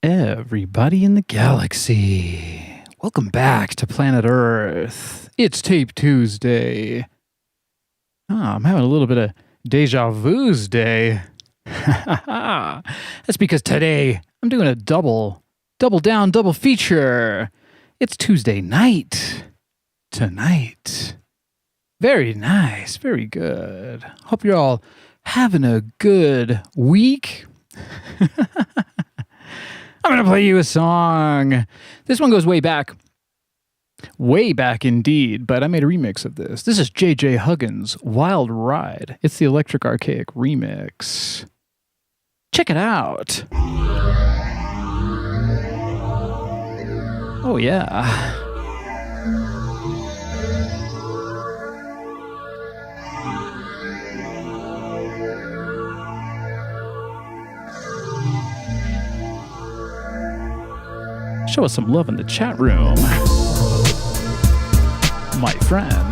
Everybody in the galaxy, welcome back to planet Earth. It's Tape Tuesday. I'm having a little bit of deja vu's day. That's because today I'm doing a double down, double feature. It's Tuesday night tonight. Very nice, very good. Hope you're all having a good week. I'm going to play you a song. This one goes way back indeed, but I made a remix of this. This is J.J. Huggins' Wild Ride. It's the Electric Archaic remix. Check it out. Oh, yeah. Show us some love in the chat room, my friends.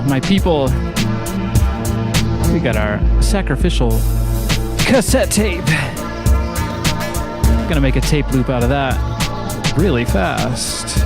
My people, we got our sacrificial cassette tape. Gonna make a tape loop out of that really fast.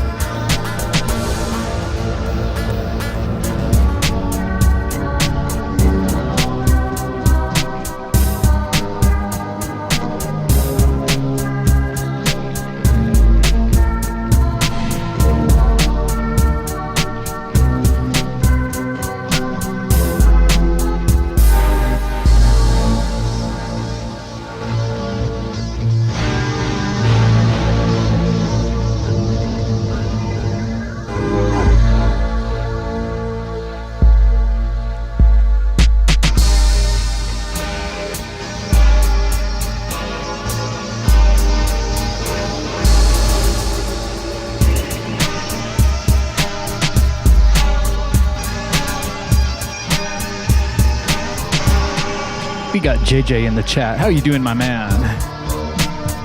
We got JJ in the chat. How you doing, my man?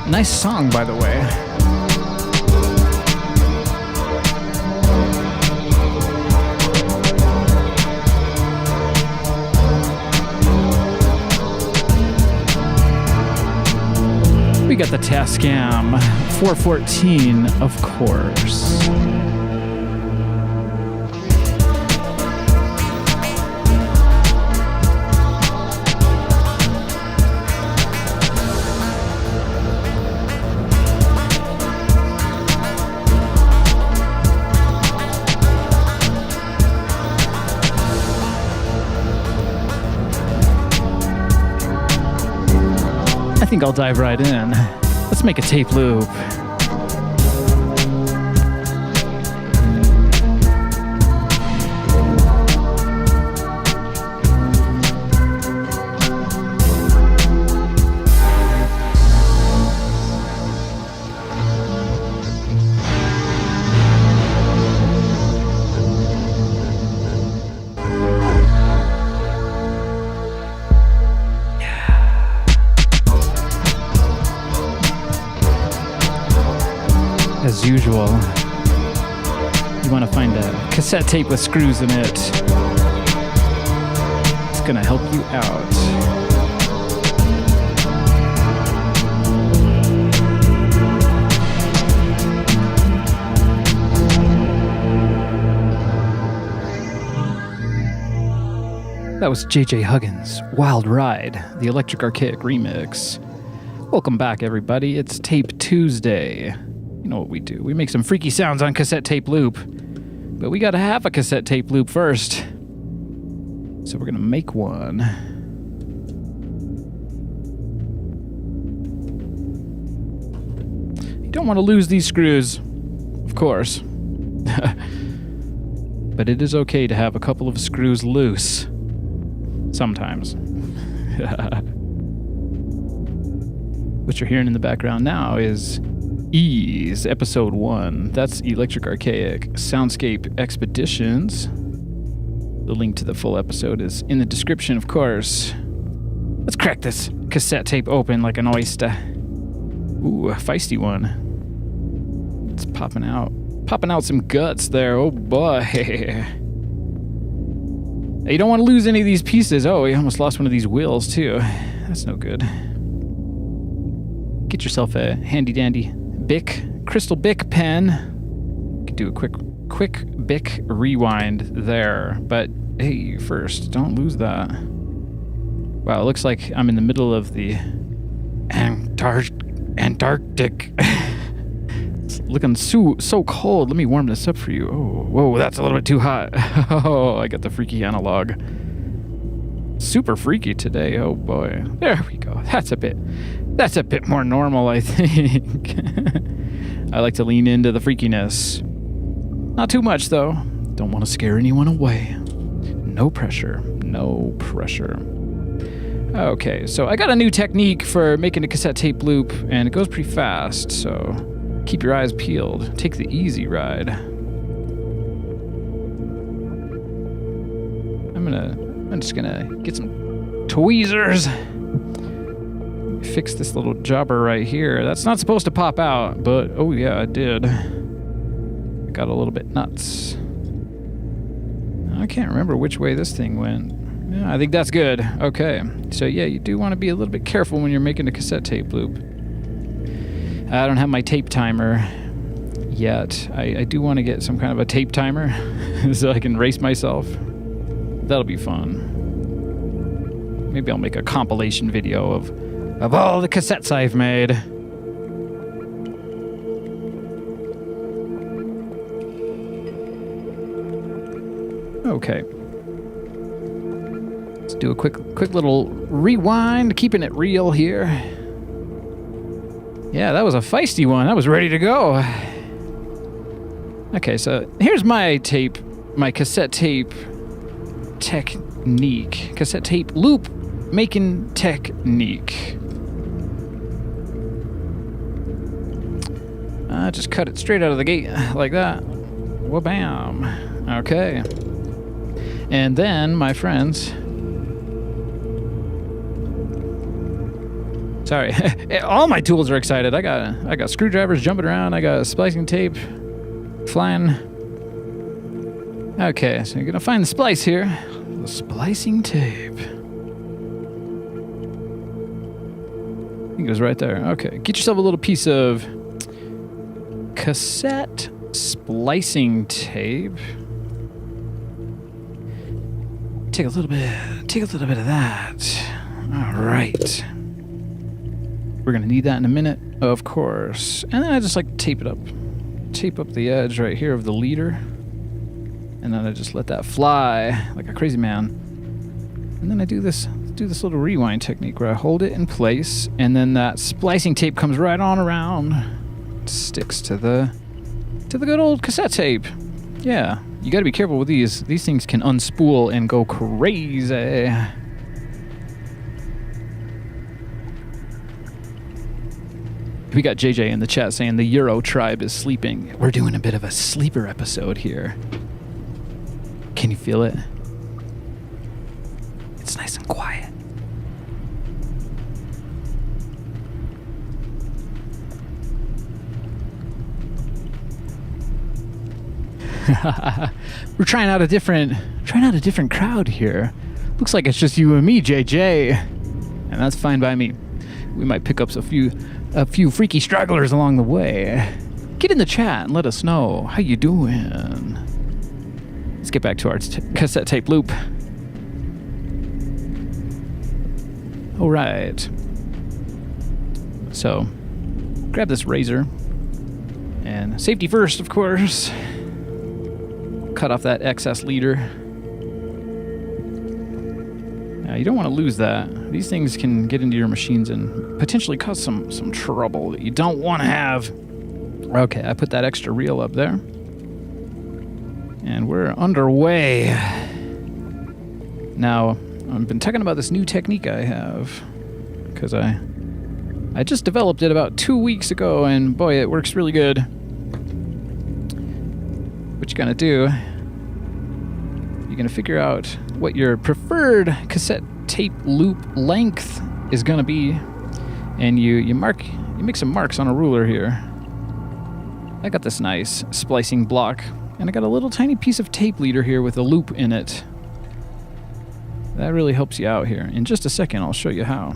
Nice song, by the way. We got the Tascam 414, of course. I think I'll dive right in. Let's make a tape loop. As usual, you want to find a cassette tape with screws in it. It's gonna help you out. That was J.J. Huggins' Wild Ride, the Electric Archaic remix. Welcome back, everybody. It's Tape Tuesday. You know what we do. We make some freaky sounds on cassette tape loop. But we gotta have a cassette tape loop first. So we're gonna make one. You don't want to lose these screws, of course. But it is okay to have a couple of screws loose. Sometimes. What you're hearing in the background now is Ease, Episode 1. That's Electric Archaic Soundscape Expeditions. The link to the full episode is in the description, of course. Let's crack this cassette tape open like an oyster. Ooh, a feisty one. It's popping out. Popping out some guts there. Oh boy. You don't want to lose any of these pieces. Oh, we almost lost one of these wheels too. That's no good. Get yourself a handy dandy Bic, crystal Bic pen. You could do a quick Bic rewind there. But hey, first, don't lose that. Wow, it looks like I'm in the middle of the Antarctic. It's looking so cold. Let me warm this up for you. Oh, whoa, that's a little bit too hot. Oh, I got the freaky analog. Super freaky today. Oh boy. There we go. That's a bit more normal, I think. I like to lean into the freakiness. Not too much though. Don't want to scare anyone away. No pressure. No pressure. Okay, so I got a new technique for making a cassette tape loop, and it goes pretty fast, so keep your eyes peeled. Take the easy ride. I'm just gonna get some tweezers. Fix this little jobber right here. That's not supposed to pop out, but oh yeah, it did. I got a little bit nuts. I can't remember which way this thing went. Yeah, I think that's good. Okay. So yeah, you do want to be a little bit careful when you're making a cassette tape loop. I don't have my tape timer yet. I do want to get some kind of a tape timer so I can race myself. That'll be fun. Maybe I'll make a compilation video of all the cassettes I've made. Okay. Let's do a quick little rewind, keeping it real here. Yeah, that was a feisty one. I was ready to go. Okay, so here's my cassette tape technique. Cassette tape loop making technique. Just cut it straight out of the gate like that. Wha-bam. Okay. And then, my friends... Sorry. All my tools are excited. I got screwdrivers jumping around. I got splicing tape flying. Okay, so you're going to find the splice here. The splicing tape. I think it was right there. Okay, get yourself a little piece of cassette splicing tape. Take a little bit of that. All right. We're gonna need that in a minute, of course. And then I just like to tape it up. Tape up the edge right here of the leader. And then I just let that fly like a crazy man. And then I do this little rewind technique where I hold it in place, and then that splicing tape comes right on around. It sticks to the good old cassette tape. Yeah, you gotta be careful with these. These things can unspool and go crazy. We got JJ in the chat saying the Euro tribe is sleeping. We're doing a bit of a sleeper episode here. Can you feel it? It's nice and quiet. We're trying out a different crowd here. Looks like it's just you and me, JJ. And that's fine by me. We might pick up a few freaky stragglers along the way. Get in the chat and let us know how you doing. Let's get back to our cassette tape loop. All right. So, grab this razor. And safety first, of course. Cut off that excess leader. Now, you don't want to lose that. These things can get into your machines and potentially cause some trouble that you don't want to have. Okay, I put that extra reel up there. And we're underway. Now, I've been talking about this new technique I have, because I I just developed it about 2 weeks ago, and boy, it works really good. What you're gonna do, you're gonna figure out what your preferred cassette tape loop length is gonna be, and you make some marks on a ruler here. I got this nice splicing block, and I got a little tiny piece of tape leader here with a loop in it. That really helps you out here. In just a second, I'll show you how.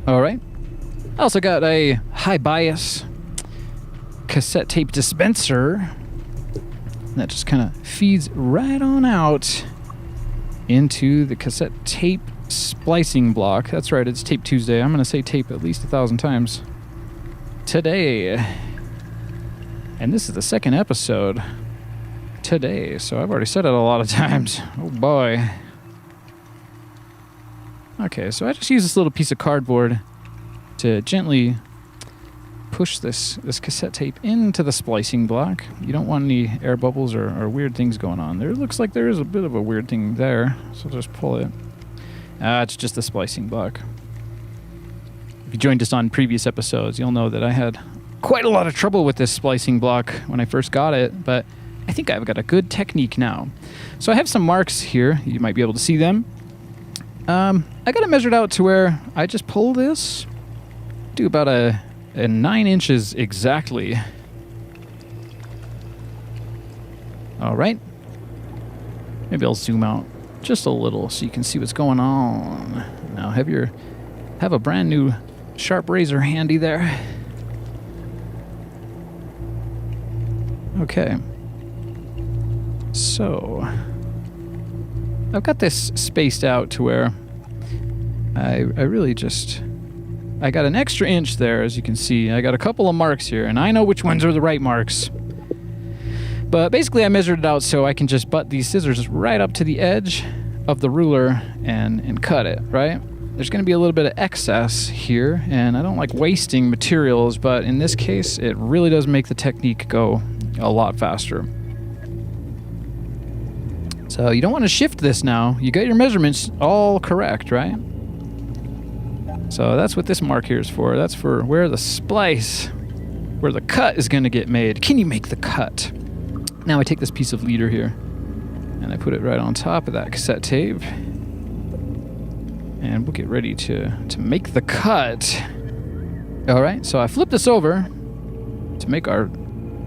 All right. I also got a high bias cassette tape dispenser that just kind of feeds right on out into the cassette tape splicing block. That's right, it's Tape Tuesday. I'm going to say tape at least 1,000 times today. And this is the second episode today, so I've already said it a lot of times. Oh boy. Okay, so I just use this little piece of cardboard to gently push this cassette tape into the splicing block. You don't want any air bubbles or weird things going on. There looks like there is a bit of a weird thing there, so just pull it. It's just the splicing block. If you joined us on previous episodes, you'll know that I had quite a lot of trouble with this splicing block when I first got it, but I think I've got a good technique now. So I have some marks here. You might be able to see them. I got it measured out to where I just pull this, do about a 9 inches exactly. All right. Maybe I'll zoom out just a little so you can see what's going on. Now have a brand new sharp razor handy there. Okay. So I've got this spaced out to where I really just... I got an extra inch there, as you can see. I got a couple of marks here, and I know which ones are the right marks. But basically I measured it out so I can just butt these scissors right up to the edge of the ruler and cut it, right? There's going to be a little bit of excess here, and I don't like wasting materials, but in this case, it really does make the technique go a lot faster. So you don't want to shift this now. You got your measurements all correct, right? So that's what this mark here is for. That's for where the splice, where the cut is going to get made. Can you make the cut? Now I take this piece of leader here, and I put it right on top of that cassette tape. And we'll get ready to make the cut. All right, so I flip this over to make our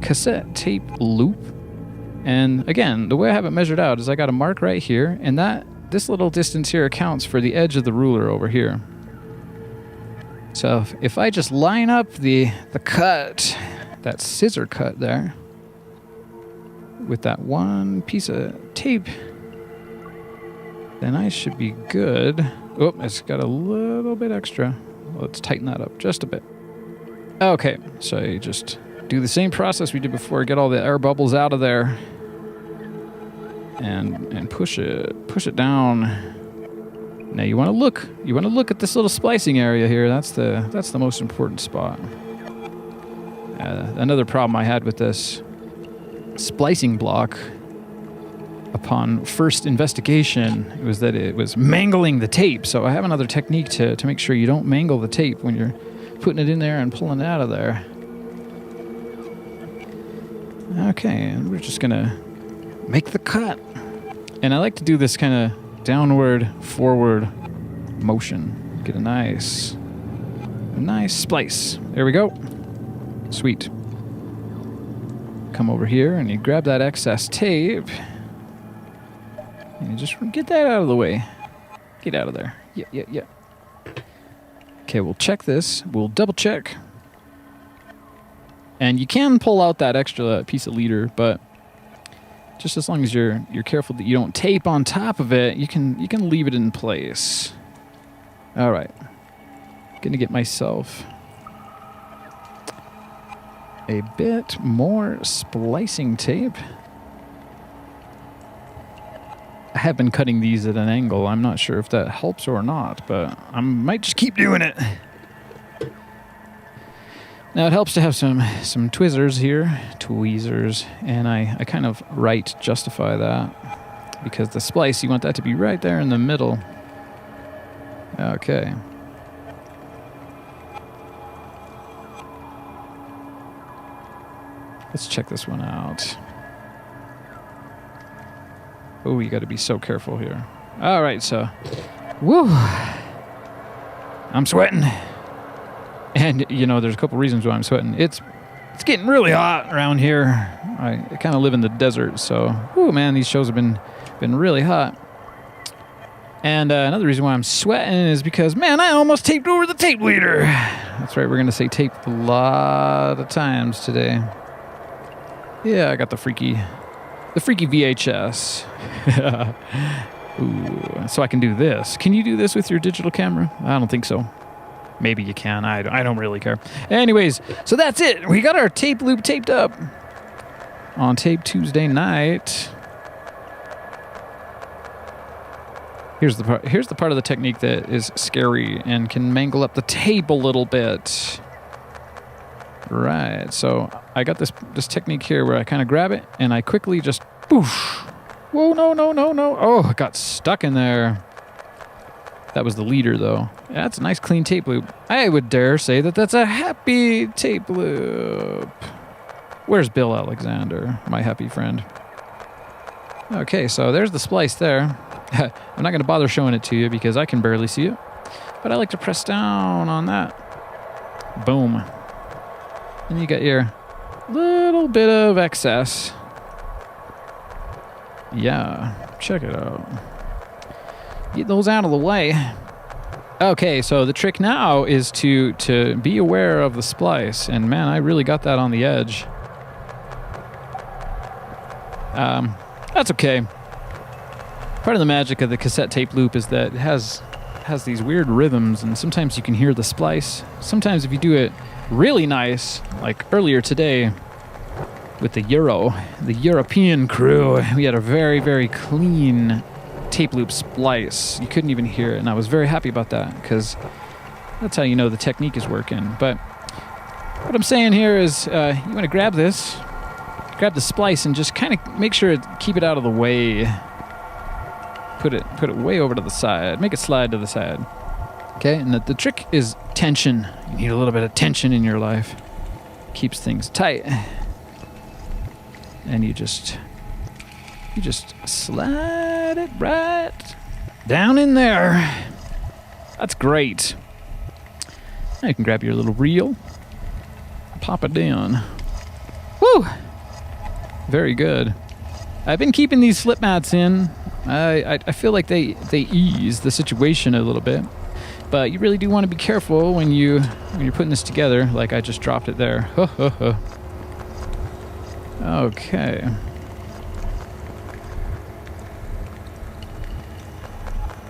cassette tape loop. And again, the way I have it measured out is I got a mark right here, and this little distance here accounts for the edge of the ruler over here. So if I just line up the cut, that scissor cut there, with that one piece of tape, then I should be good. Oh, it's got a little bit extra. Let's tighten that up just a bit. Okay, so you just do the same process we did before. Get all the air bubbles out of there, and push it down. Now you want to look at this little splicing area here. That's the most important spot. Another problem I had with this splicing block upon first investigation was that it was mangling the tape. So I have another technique to make sure you don't mangle the tape when you're putting it in there and pulling it out of there. Okay, and we're just gonna make the cut. And I like to do this kind of downward, forward motion. Get a nice splice. There we go. Sweet. Come over here and you grab that excess tape. And you just get that out of the way. Get out of there. Yeah. Okay, we'll check this. We'll double check. And you can pull out that extra piece of leader, but just as long as you're careful that you don't tape on top of it, you can leave it in place. All right. Gonna get myself a bit more splicing tape. I have been cutting these at an angle. I'm not sure if that helps or not, but I might just keep doing it. Now it helps to have some tweezers here, and I kind of justify that because the splice, you want that to be right there in the middle. Okay. Let's check this one out. Oh, you got to be so careful here. All right, so, woo, I'm sweating, and there's a couple reasons why I'm sweating. It's getting really hot around here. I kind of live in the desert, so, whoo, man, these shows have been really hot. And another reason why I'm sweating is because, man, I almost taped over the tape leader. That's right, we're going to say tape a lot of times today. Yeah, I got the freaky VHS. Ooh, so I can do this. Can you do this with your digital camera? I don't think so. Maybe you can. I don't really care. Anyways, so that's it. We got our tape loop taped up on Tape Tuesday night. Here's the part of the technique that is scary and can mangle up the tape a little bit. Right, so I got this technique here where I kind of grab it and I quickly just boosh. Whoa, no. Oh, it got stuck in there. That was the leader, though. Yeah, that's a nice clean tape loop. I would dare say that that's a happy tape loop. Where's Bill Alexander, my happy friend? Okay, so there's the splice there. I'm not going to bother showing it to you because I can barely see it. But I like to press down on that. Boom. And you got your little bit of excess. Yeah, check it out. Get those out of the way. Okay, so the trick now is to be aware of the splice. And man, I really got that on the edge. That's okay. Part of the magic of the cassette tape loop is that it has these weird rhythms, and sometimes you can hear the splice. Sometimes if you do it really nice, like earlier today with the European crew, we had a very, very clean tape loop splice. You couldn't even hear it, and I was very happy about that because that's how you know the technique is working. But what I'm saying here is you want to grab the splice and just kind of make sure keep it out of the way. Put it way over to the side. Make it slide to the side. Okay, and the trick is tension. You need a little bit of tension in your life. Keeps things tight. And you just slide it right down in there. That's great. Now you can grab your little reel, pop it down. Woo! Very good. I've been keeping these slip mats in. I feel like they ease the situation a little bit, but you really do want to be careful when you're putting this together. Like I just dropped it there. Okay.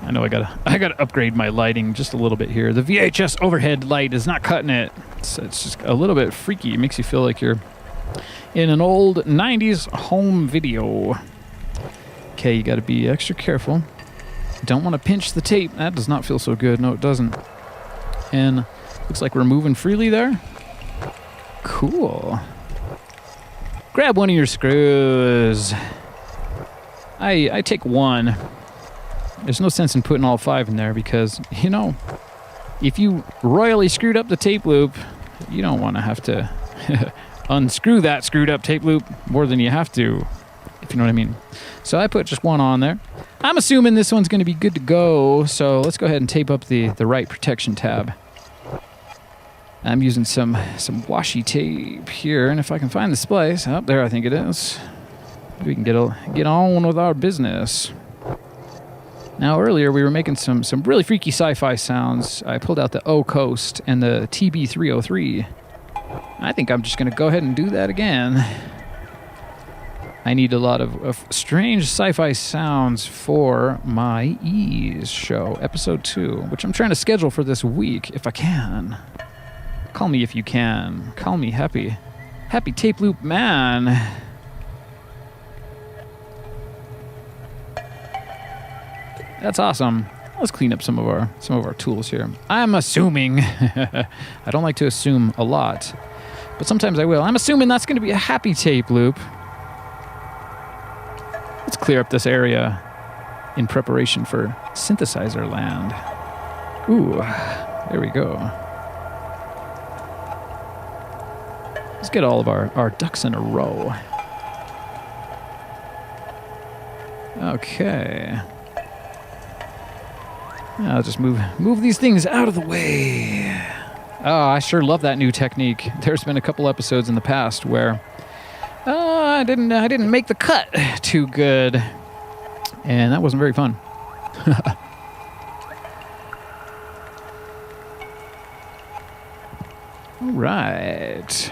I know I gotta upgrade my lighting just a little bit here. The VHS overhead light is not cutting it. It's just a little bit freaky. It makes you feel like you're in an old 90s home video. Okay, you gotta be extra careful. Don't want to pinch the tape. That does not feel so good. No, it doesn't. And looks like we're moving freely there. Cool. Grab one of your screws. I take one. There's no sense in putting all 5 in there because, if you royally screwed up the tape loop, you don't want to have to unscrew that screwed up tape loop more than you have to, if you know what I mean. So I put just one on there. I'm assuming this one's going to be good to go, so let's go ahead and tape up the right protection tab. I'm using some washi tape here, and if I can find the splice, up there I think it is, we can get on with our business. Now earlier we were making some really freaky sci-fi sounds. I pulled out the O Coast and the TB303. I think I'm just going to go ahead and do that again. I need a lot of strange sci-fi sounds for my Ease show, episode 2, which I'm trying to schedule for this week if I can. Call me if you can. Call me Happy Tape Loop Man. That's awesome. Let's clean up some of our tools here. I'm assuming, I don't like to assume a lot, but sometimes I will. I'm assuming that's going to be a happy tape loop. Let's clear up this area in preparation for synthesizer land. Ooh, there we go. Let's get all of our ducks in a row. Okay. I'll just move these things out of the way. Oh, I sure love that new technique. There's been a couple episodes in the past where I didn't make the cut too good, and that wasn't very fun. All right.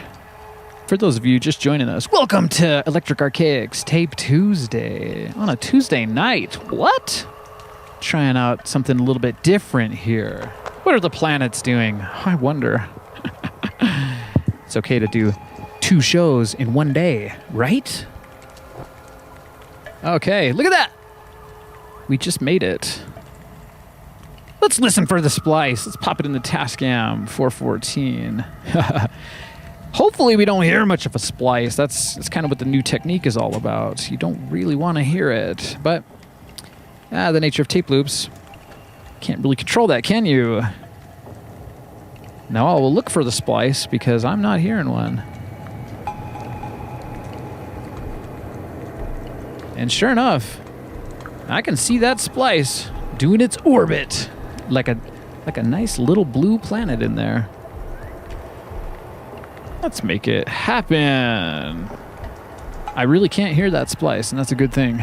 For those of you just joining us, welcome to Electric Archaic's Tape Tuesday on a Tuesday night. What? Trying out something a little bit different here. What are the planets doing? I wonder. It's okay to do 2 shows in one day, right? Okay, look at that. We just made it. Let's listen for the splice. Let's pop it in the Tascam 414. Hopefully we don't hear much of a splice. That's kind of what the new technique is all about. You don't really want to hear it, but the nature of tape loops. Can't really control that, can you? Now I will look for the splice because I'm not hearing one. And sure enough, I can see that splice doing its orbit like a nice little blue planet in there. Let's make it happen. I really can't hear that splice, and that's a good thing.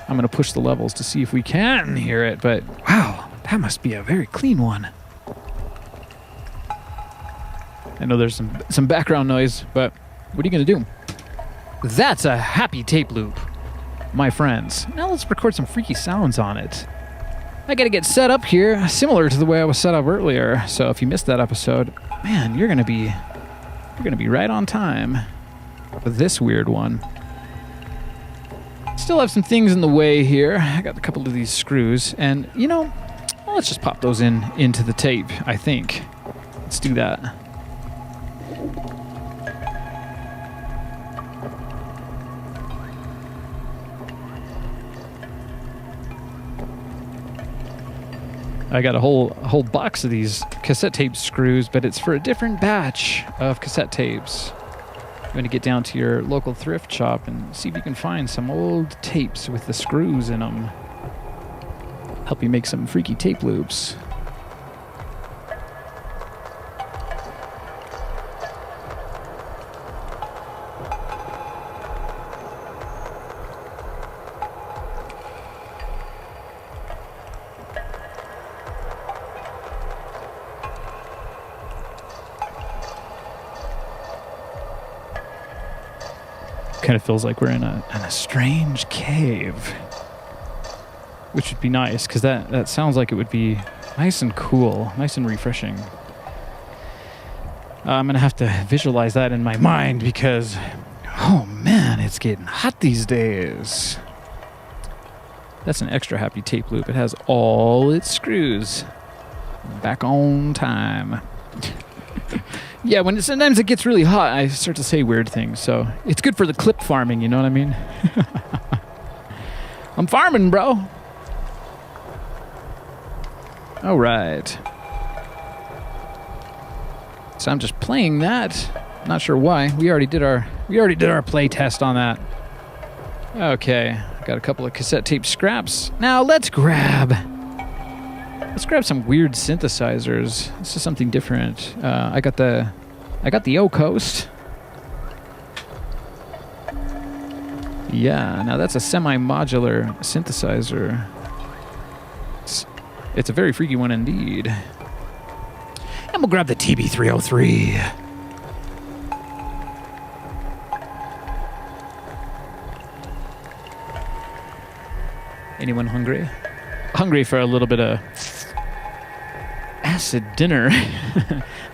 I'm going to push the levels to see if we can hear it, but wow, that must be a very clean one. I know there's some background noise, but what are you going to do? That's a happy tape loop, my friends. Now let's record some freaky sounds on it. I got to get set up here, similar to the way I was set up earlier. So if you missed that episode, man, you're going to be right on time with this weird one. Still have some things in the way here. I got a couple of these screws, and let's just pop those into the tape, I think. Let's do that. I got a whole box of these cassette tape screws, but it's for a different batch of cassette tapes. You're going to get down to your local thrift shop and see if you can find some old tapes with the screws in them. Help you make some freaky tape loops. Kind of feels like we're in a strange cave, which would be nice because that sounds like it would be nice and cool, nice and refreshing. I'm gonna have to visualize that in my mind because, oh man, it's getting hot these days. That's an extra happy tape loop. It has all its screws back on time. Yeah, sometimes it gets really hot, I start to say weird things, so it's good for the clip farming, you know what I mean? I'm farming, bro. All right. So I'm just playing that. Not sure why. We already did our play test on that. Okay, got a couple of cassette tape scraps. Now let's grab some weird synthesizers. This is something different. I got the O Coast. Yeah, now that's a semi-modular synthesizer. It's a very freaky one indeed. And we'll grab the TB303. Anyone hungry? Hungry for a little bit of acid dinner.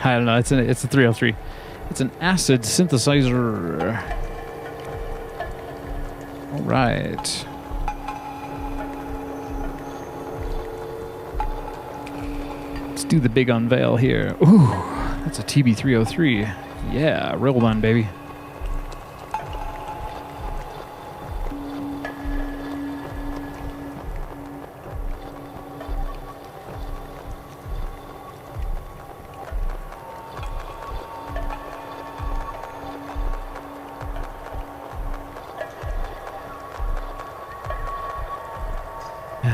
I don't know. It's a 303. It's an acid synthesizer. All right. Let's do the big unveil here. Ooh, that's a TB303. Yeah, real one, baby.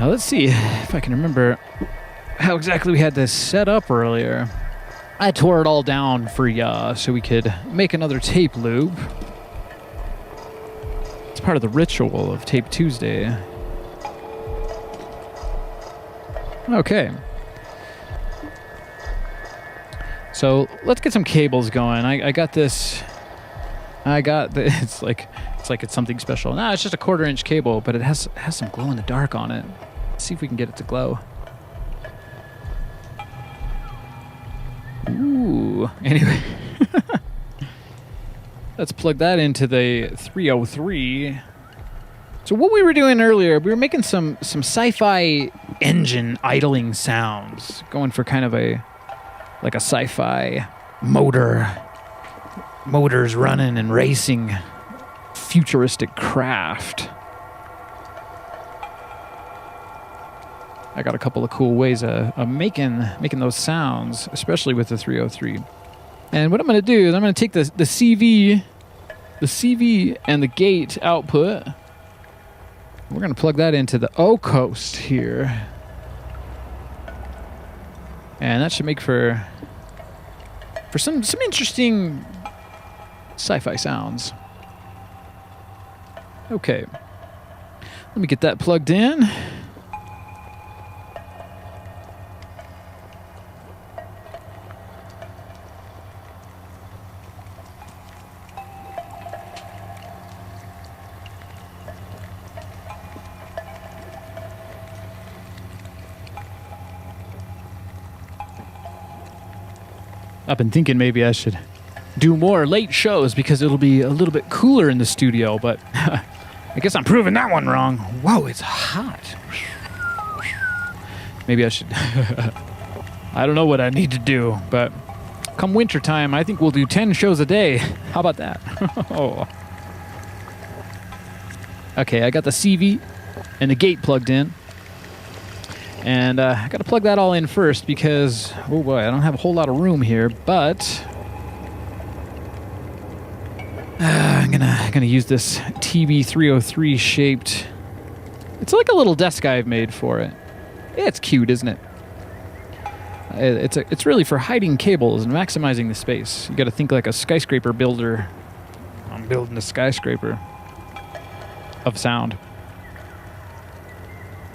Now let's see if I can remember how exactly we had this set up earlier. I tore it all down for ya so we could make another tape loop. It's part of the ritual of Tape Tuesday. Okay. So let's get some cables going. I got this. It's like it's something special. No, it's just a 1/4-inch cable, but it has some glow in the dark on it. Let's see if we can get it to glow. Ooh. Anyway, let's plug that into the 303. So what we were doing earlier, we were making some sci-fi engine idling sounds, going for kind of a sci-fi motors running and racing futuristic craft. I got a couple of cool ways of making those sounds, especially with the 303. And what I'm going to do is I'm going to take the CV and the gate output. We're going to plug that into the O coast here. And that should make for some interesting sci-fi sounds. Okay. Let me get that plugged in. I've been thinking maybe I should do more late shows because it'll be a little bit cooler in the studio, but I guess I'm proving that one wrong. Whoa, it's hot. Maybe I should... I don't know what I need to do, but come wintertime, I think we'll do 10 shows a day. How about that? Oh. Okay, I got the CV and the gate plugged in. And I got to plug that all in first because, oh boy, I don't have a whole lot of room here, but I'm gonna use this TB303 shaped. It's like a little desk I've made for it. It's cute, isn't it? It's really for hiding cables and maximizing the space. You got to think like a skyscraper builder. I'm building a skyscraper of sound.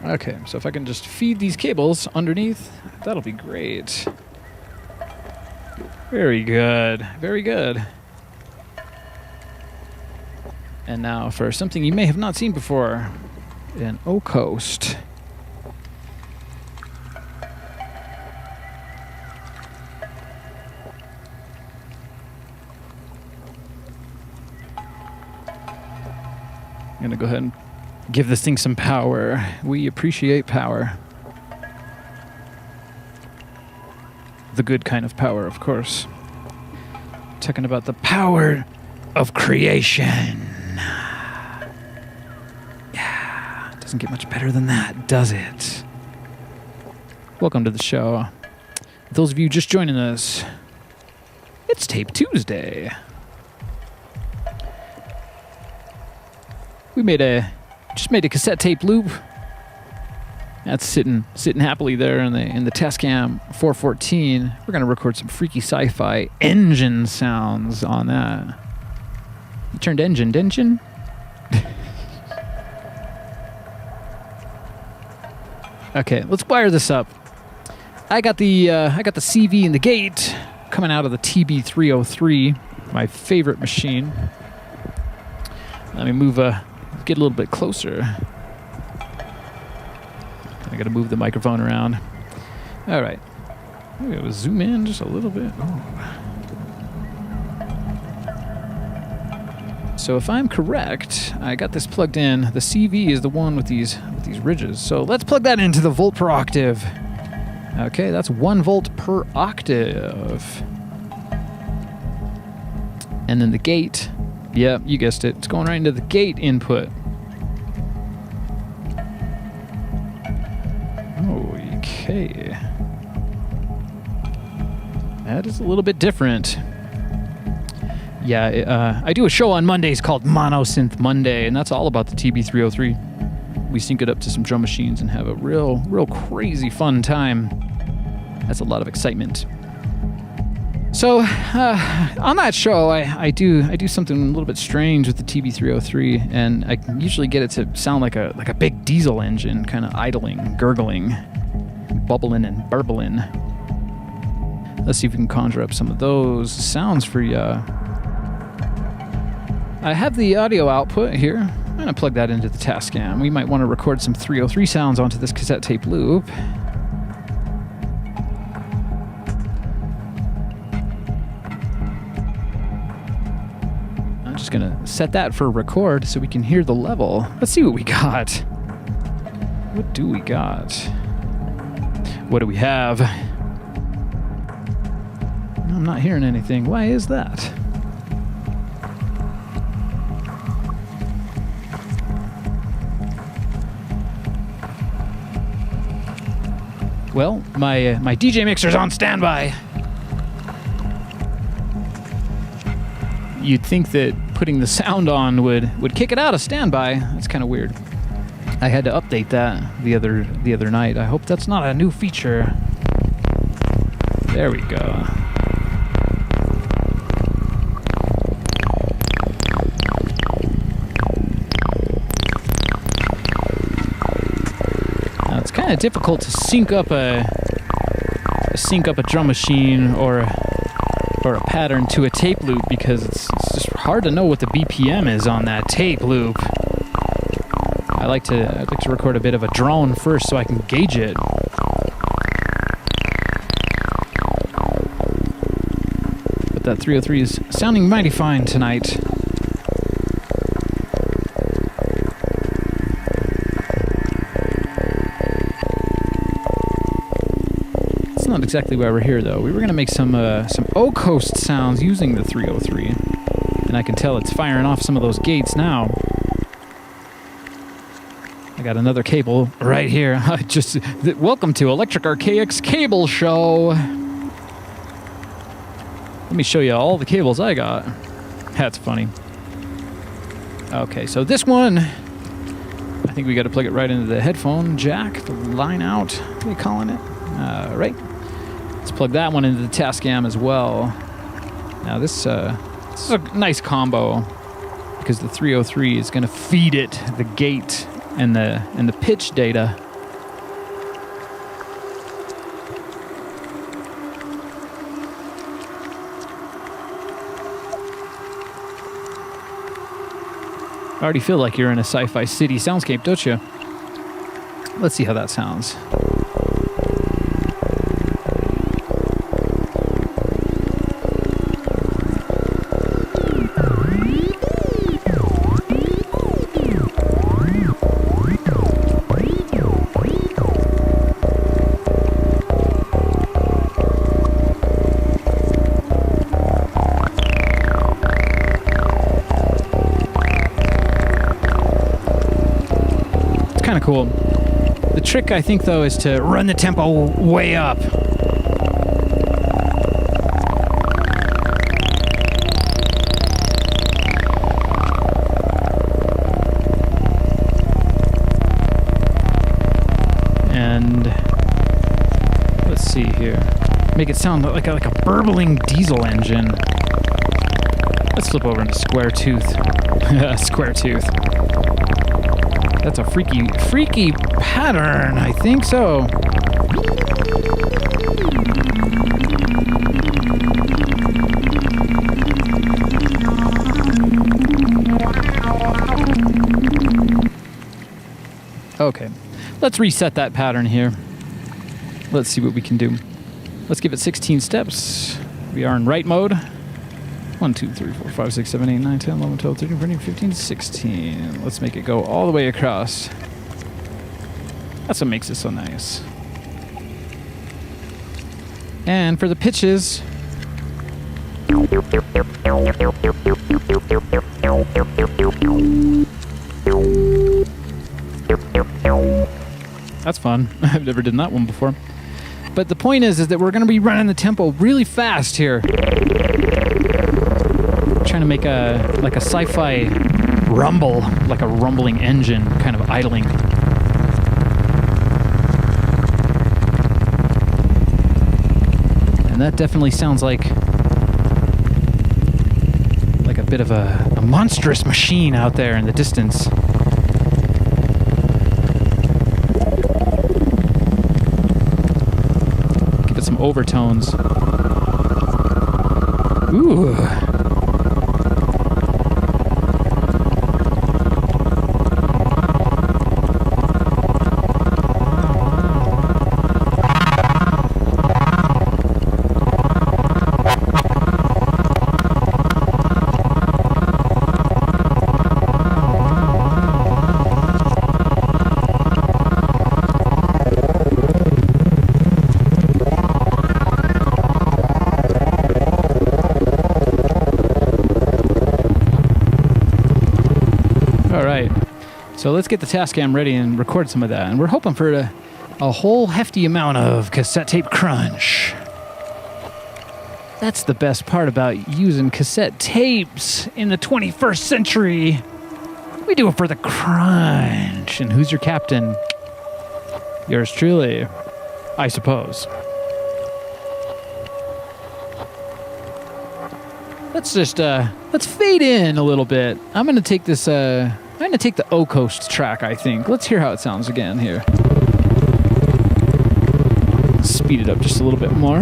Okay, so if I can just feed these cables underneath, that'll be great. Very good. Very good. And now for something you may have not seen before, an O coast. I'm going to go ahead and give this thing some power. We appreciate power. The good kind of power, of course. Talking about the power of creation. Yeah, it doesn't get much better than that, does it? Welcome to the show. Those of you just joining us, it's Tape Tuesday. We just made a cassette tape loop. That's sitting happily there in the Tascam 414. We're gonna record some freaky sci-fi engine sounds on that. You turned engine, didn't you? Okay, let's wire this up. I got the CV and the gate coming out of the TB303, my favorite machine. Let me move get a little bit closer. I gotta move the microphone around. All right. I'm gonna zoom in just a little bit. Ooh. So if I'm correct, I got this plugged in. The CV is the one with these ridges. So let's plug that into the volt per octave. Okay, that's 1 volt per octave. And then the gate. Yeah, you guessed it. It's going right into the gate input. Okay. That is a little bit different. Yeah, I do a show on Mondays called Monosynth Monday, and that's all about the TB303. we sync it up to some drum machines and have a real crazy fun time. That's a lot of excitement. So on that show, I do something a little bit strange with the TB303, and I can usually get it to sound like a big diesel engine, kind of idling, gurgling, bubbling and burbling. Let's see if we can conjure up some of those sounds for you. I have the audio output here. I'm going to plug that into the Tascam. We might want to record some 303 sounds onto this cassette tape loop. I'm just going to set that for record so we can hear the level. Let's see what we got. What do we got? What do we have? I'm not hearing anything. Why is that? Well, my DJ mixer's on standby. You'd think that putting the sound on would kick it out of standby. That's kind of weird. I had to update that the other night. I hope that's not a new feature. There we go. It's kind of difficult to sync up a drum machine or a pattern to a tape loop because it's just hard to know what the BPM is on that tape loop. I'd like to record a bit of a drone first so I can gauge it. But that 303 is sounding mighty fine tonight. Not exactly why we're here though. We were gonna make some O Coast sounds using the 303, and I can tell it's firing off some of those gates now. I got another cable right here. Welcome to Electric Archaic's cable show. Let me show you all the cables I got. That's funny. Okay, so this one, I think we got to plug it right into the headphone jack, the line out. What are you calling it? Right. Let's plug that one into the Tascam as well. Now this is a nice combo because the 303 is going to feed it the gate and the pitch data. I already feel like you're in a sci-fi city soundscape, don't you? Let's see how that sounds. Kind of cool. The trick, I think, though, is to run the tempo way up. And let's see here. Make it sound like a burbling diesel engine. Let's flip over into square tooth. Square tooth. That's a freaky pattern, I think so. Okay, let's reset that pattern here. Let's see what we can do. Let's give it 16 steps. We are in right mode. 1, 2, 3, 4, 5, 6, 7, 8, 9, 10, 11, 12, 13, 14, 15, 16. Let's make it go all the way across. That's what makes it so nice. And for the pitches, that's fun. I've never done that one before. But the point is that we're going to be running the tempo really fast here. Trying to make a sci-fi rumble, like a rumbling engine, kind of idling. And that definitely sounds like a bit of a monstrous machine out there in the distance. Give it some overtones. Ooh. So let's get the Tascam ready and record some of that. And we're hoping for a whole hefty amount of cassette tape crunch. That's the best part about using cassette tapes in the 21st century. We do it for the crunch. And who's your captain? Yours truly, I suppose. Let's just, let's fade in a little bit. I'm going to take this, I'm going to take the O Coast track, I think. Let's hear how it sounds again here. Speed it up just a little bit more.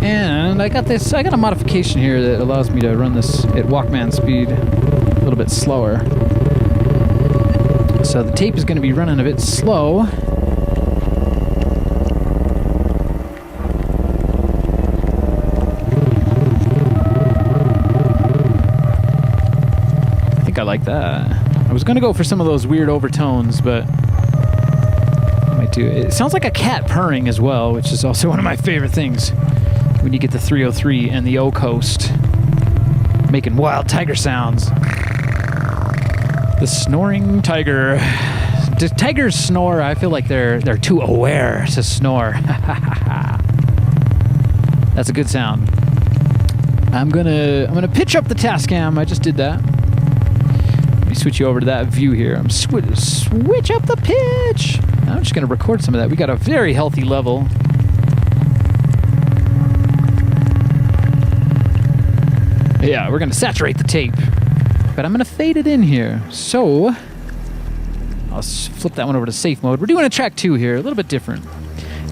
And I got a modification here that allows me to run this at Walkman speed a little bit slower. So the tape is going to be running a bit slow. I like that. I was going to go for some of those weird overtones, but I might do it. It sounds like a cat purring as well, which is also one of my favorite things when you get the 303 and the O Coast making wild tiger sounds. The snoring tiger. Do tigers snore? I feel like they're too aware to snore. That's a good sound. I'm gonna pitch up the Tascam. I just did that. Let me switch you over to that view here. I'm switch up the pitch. I'm just going to record some of that. We got a very healthy level. Yeah, we're going to saturate the tape. But I'm going to fade it in here. So, I'll flip that one over to safe mode. We're doing a track 2 here, a little bit different.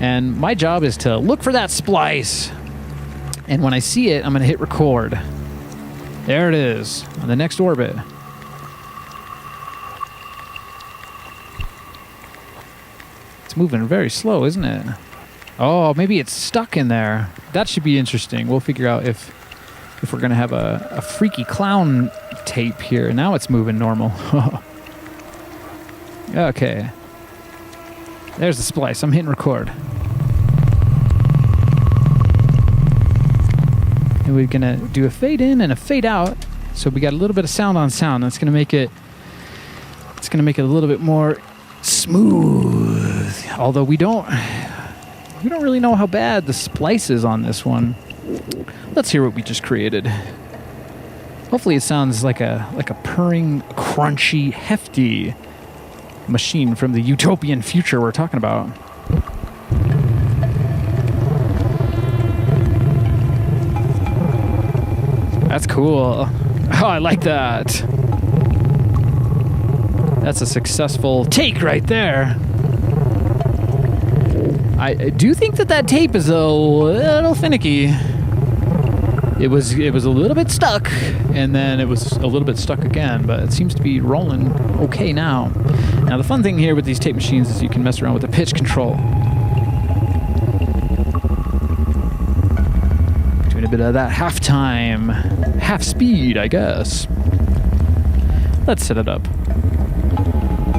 And my job is to look for that splice. And when I see it, I'm going to hit record. There it is, on the next orbit. Moving very slow, isn't it? Oh, maybe it's stuck in there. That should be interesting. We'll figure out if we're gonna have a freaky clown tape here. Now it's moving normal. Okay. There's the splice. I'm hitting record. And we're gonna do a fade in and a fade out. So we got a little bit of sound on sound. That's gonna make it. It's gonna make it a little bit more smooth. Although we don't really know how bad the splice is on this one. Let's hear what we just created. Hopefully it sounds like a purring, crunchy, hefty machine from the utopian future we're talking about. That's cool. Oh, I like that. That's a successful take right there. I do think that tape is a little finicky. It was a little bit stuck, and then it was a little bit stuck again, but it seems to be rolling okay now. Now the fun thing here with these tape machines is you can mess around with the pitch control. Doing a bit of that half-time, half-speed, I guess. Let's set it up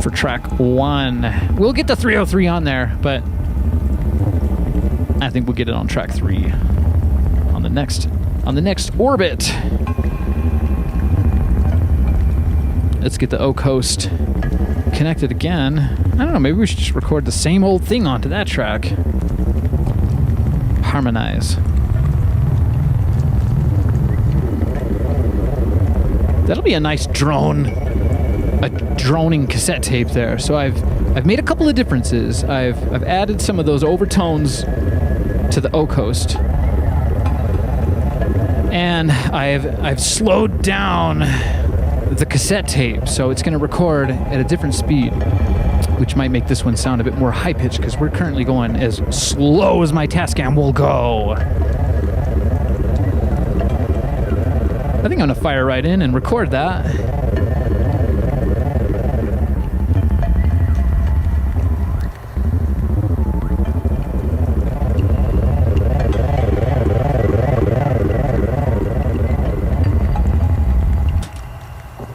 for track 1. We'll get the 303 on there, but I think we'll get it on track 3 on the next orbit. Let's get the O Coast connected again. I don't know, maybe we should just record the same old thing onto that track. Harmonize. That'll be a nice droning cassette tape there. So I've made a couple of differences. I've added some of those overtones to the O coast. And I've slowed down the cassette tape, so it's going to record at a different speed, which might make this one sound a bit more high-pitched because we're currently going as slow as my Tascam will go. I think I'm going to fire right in and record that.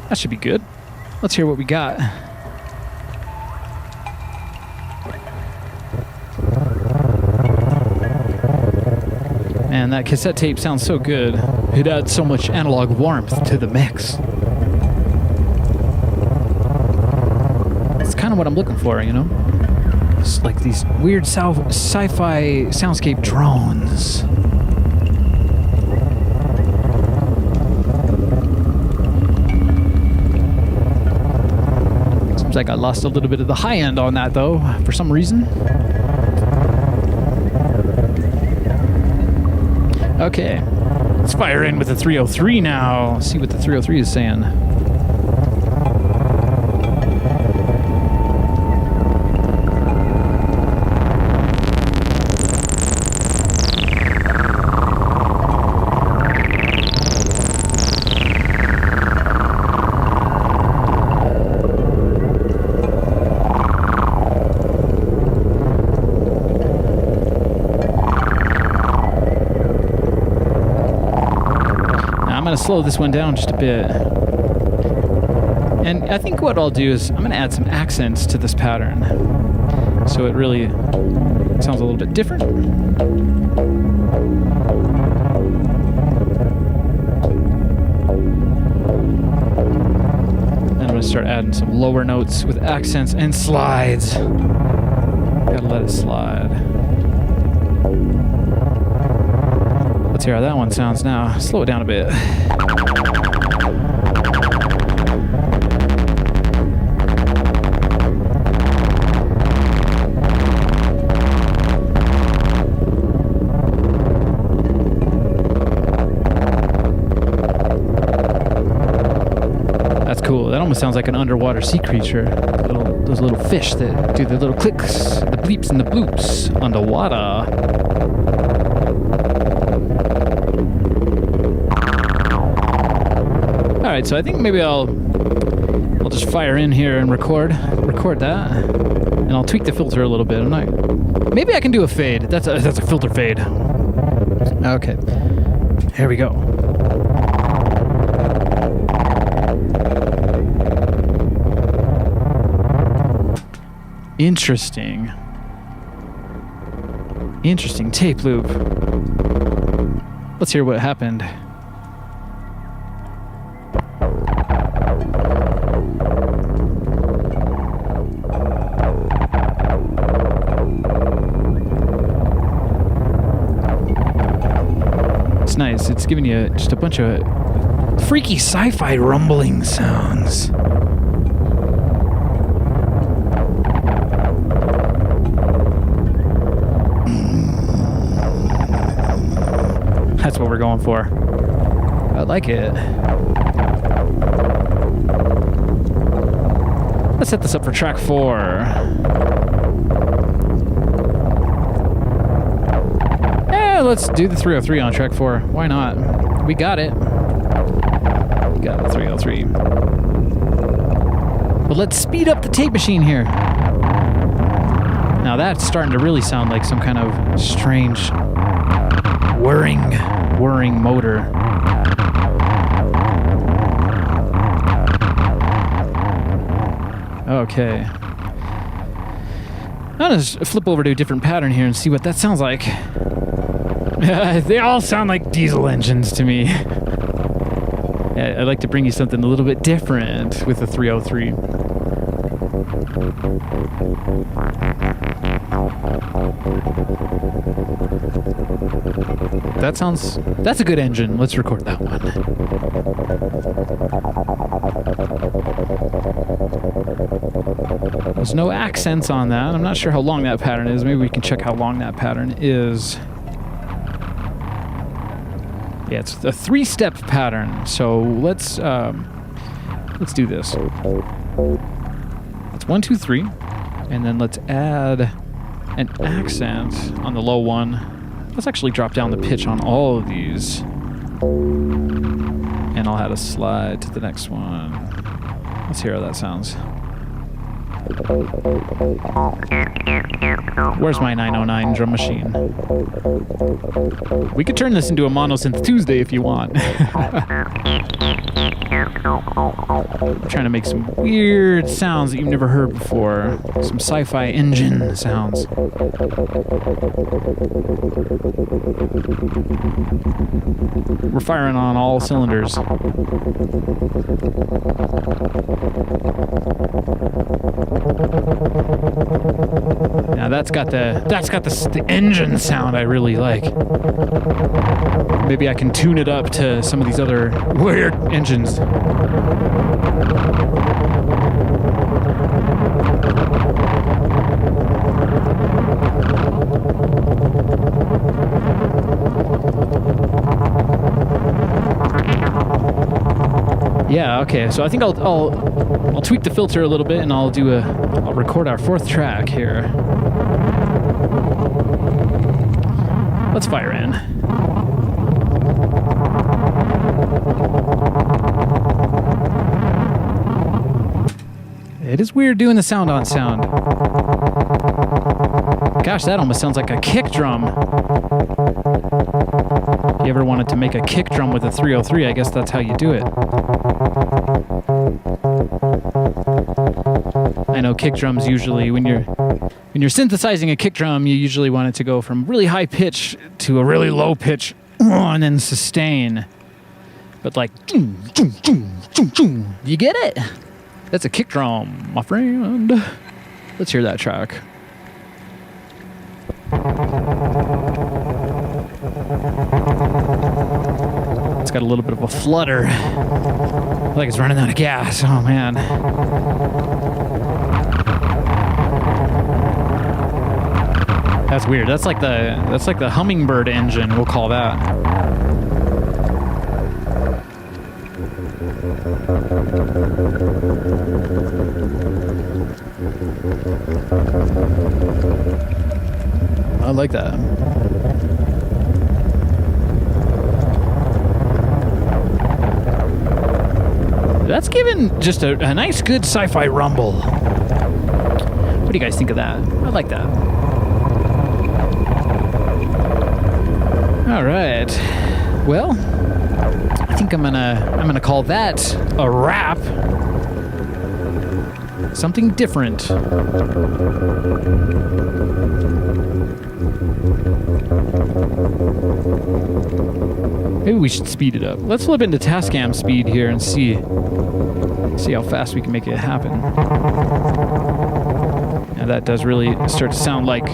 That should be good. Let's hear what we got. Man, that cassette tape sounds so good. It adds so much analog warmth to the mix. It's kind of what I'm looking for, you know? It's like these weird sci-fi soundscape drones. Seems like I lost a little bit of the high end on that, though, for some reason. Okay, let's fire in with the 303 now. See what the 303 is saying. I'm going to slow this one down just a bit. And I think what I'll do is I'm going to add some accents to this pattern, so it really sounds a little bit different. Then I'm going to start adding some lower notes with accents and slides. Gotta let it slide. Let's hear how that one sounds now. Slow it down a bit. That's cool. That almost sounds like an underwater sea creature. Those little fish that do the little clicks, the bleeps and the bloops underwater. Alright, so I think maybe I'll just fire in here and record that, and I'll tweak the filter a little bit. Maybe I can do a fade. That's a filter fade. Okay, here we go. Interesting tape loop. Let's hear what happened. It's nice. It's giving you just a bunch of freaky sci-fi rumbling sounds. That's what we're going for. I like it. Let's set this up for track 4. Let's do the 303 on track 4. Why not? We got it. We got the 303. But let's speed up the tape machine here. Now that's starting to really sound like some kind of strange whirring motor. Okay. I'm gonna just flip over to a different pattern here and see what that sounds like. They all sound like diesel engines to me. Yeah, I'd like to bring you something a little bit different with the 303. That's a good engine. Let's record that one. There's no accents on that. I'm not sure how long that pattern is. Maybe we can check how long that pattern is. Yeah, it's a 3-step pattern. So let's do this. It's 1, 2, 3, and then let's add an accent on the low one. Let's actually drop down the pitch on all of these, and I'll add a slide to the next one. Let's hear how that sounds. Where's my 909 drum machine? We could turn this into a monosynth Tuesday if you want. I'm trying to make some weird sounds that you've never heard before. Some sci-fi engine sounds. We're firing on all cylinders. Now that's got the engine sound I really like. Maybe I can tune it up to some of these other weird engines. Yeah, okay, so I think I'll tweak the filter a little bit, and I'll record our 4th track here. Let's fire in. It is weird doing the sound on sound. Gosh, that almost sounds like a kick drum. If you ever wanted to make a kick drum with a 303, I guess that's how you do it. I know kick drums usually, when you're synthesizing a kick drum, you usually want it to go from really high pitch to a really low pitch and then sustain. But like, you get it? That's a kick drum, my friend. Let's hear that track. It's got a little bit of a flutter. Like it's running out of gas. Oh man. That's weird. That's like the hummingbird engine, we'll call that. I like that. That's given just a nice, good sci-fi rumble. What do you guys think of that? I like that. All right. Well, I think I'm gonna call that a wrap. Something different. Maybe we should speed it up. Let's flip into Tascam speed here and see how fast we can make it happen. Now that does really start to sound like...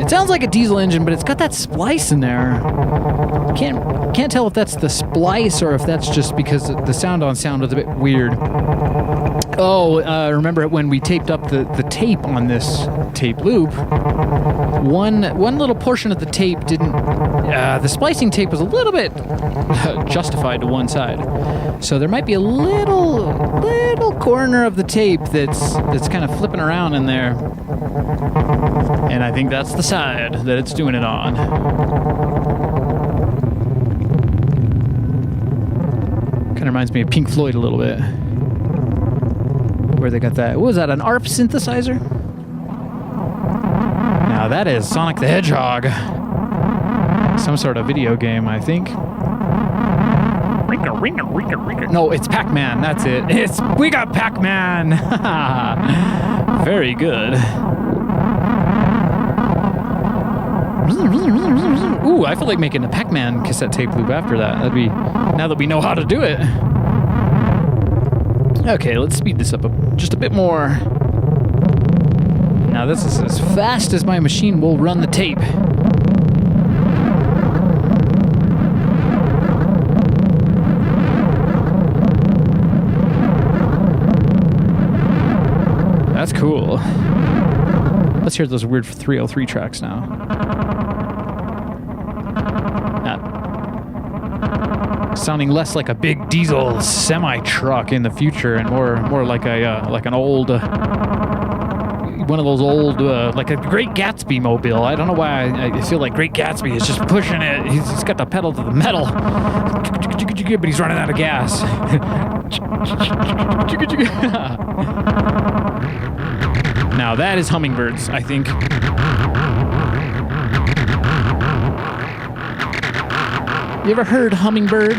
It sounds like a diesel engine, but it's got that splice in there. Can't tell if that's the splice or if that's just because the sound on sound was a bit weird. Oh, remember when we taped up the tape on this tape loop, one little portion of the tape didn't... the splicing tape was a little bit justified to one side. So there might be a little corner of the tape that's kind of flipping around in there. And I think that's the side that it's doing it on. Kind of reminds me of Pink Floyd a little bit. Where they got that. What was that, an ARP synthesizer? Now that is Sonic the Hedgehog. Some sort of video game, I think. No, it's Pac-Man, that's it. We got Pac-Man! Very good. Ooh, I feel like making a Pac-Man cassette tape loop after that. That'd be, now that we know how to do it. Okay, let's speed this up just a bit more. Now this is as fast as my machine will run the tape. That's cool. Let's hear those weird 303 tracks now. sounding less like a big diesel semi-truck in the future and more like an old one of those old like a Great Gatsby mobile. I don't know why I feel like Great Gatsby is just pushing it. He's got the pedal to the metal, but he's running out of gas. Now that is hummingbirds, I think. You ever heard hummingbird?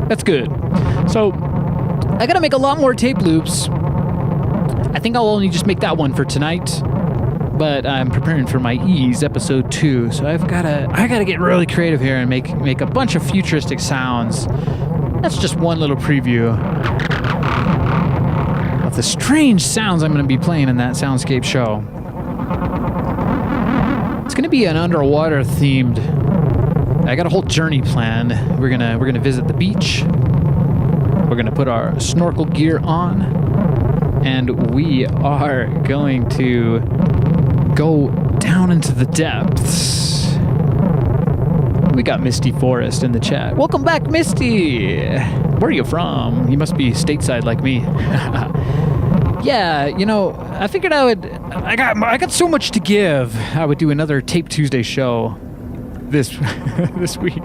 That's good. So, I gotta make a lot more tape loops. I think I'll only just make that one for tonight. But I'm preparing for my Ease episode 2, so I gotta get really creative here and make a bunch of futuristic sounds. That's just one little preview of the strange sounds I'm gonna be playing in that Soundscape show. It's gonna be an underwater themed. I got a whole journey planned. We're gonna visit the beach. We're gonna put our snorkel gear on, and we are going to go down into the depths. We got Misty Forest in the chat. Welcome back, Misty. Where are you from? You must be stateside like me. Yeah, I figured I got so much to give. I would do another Tape Tuesday show this week.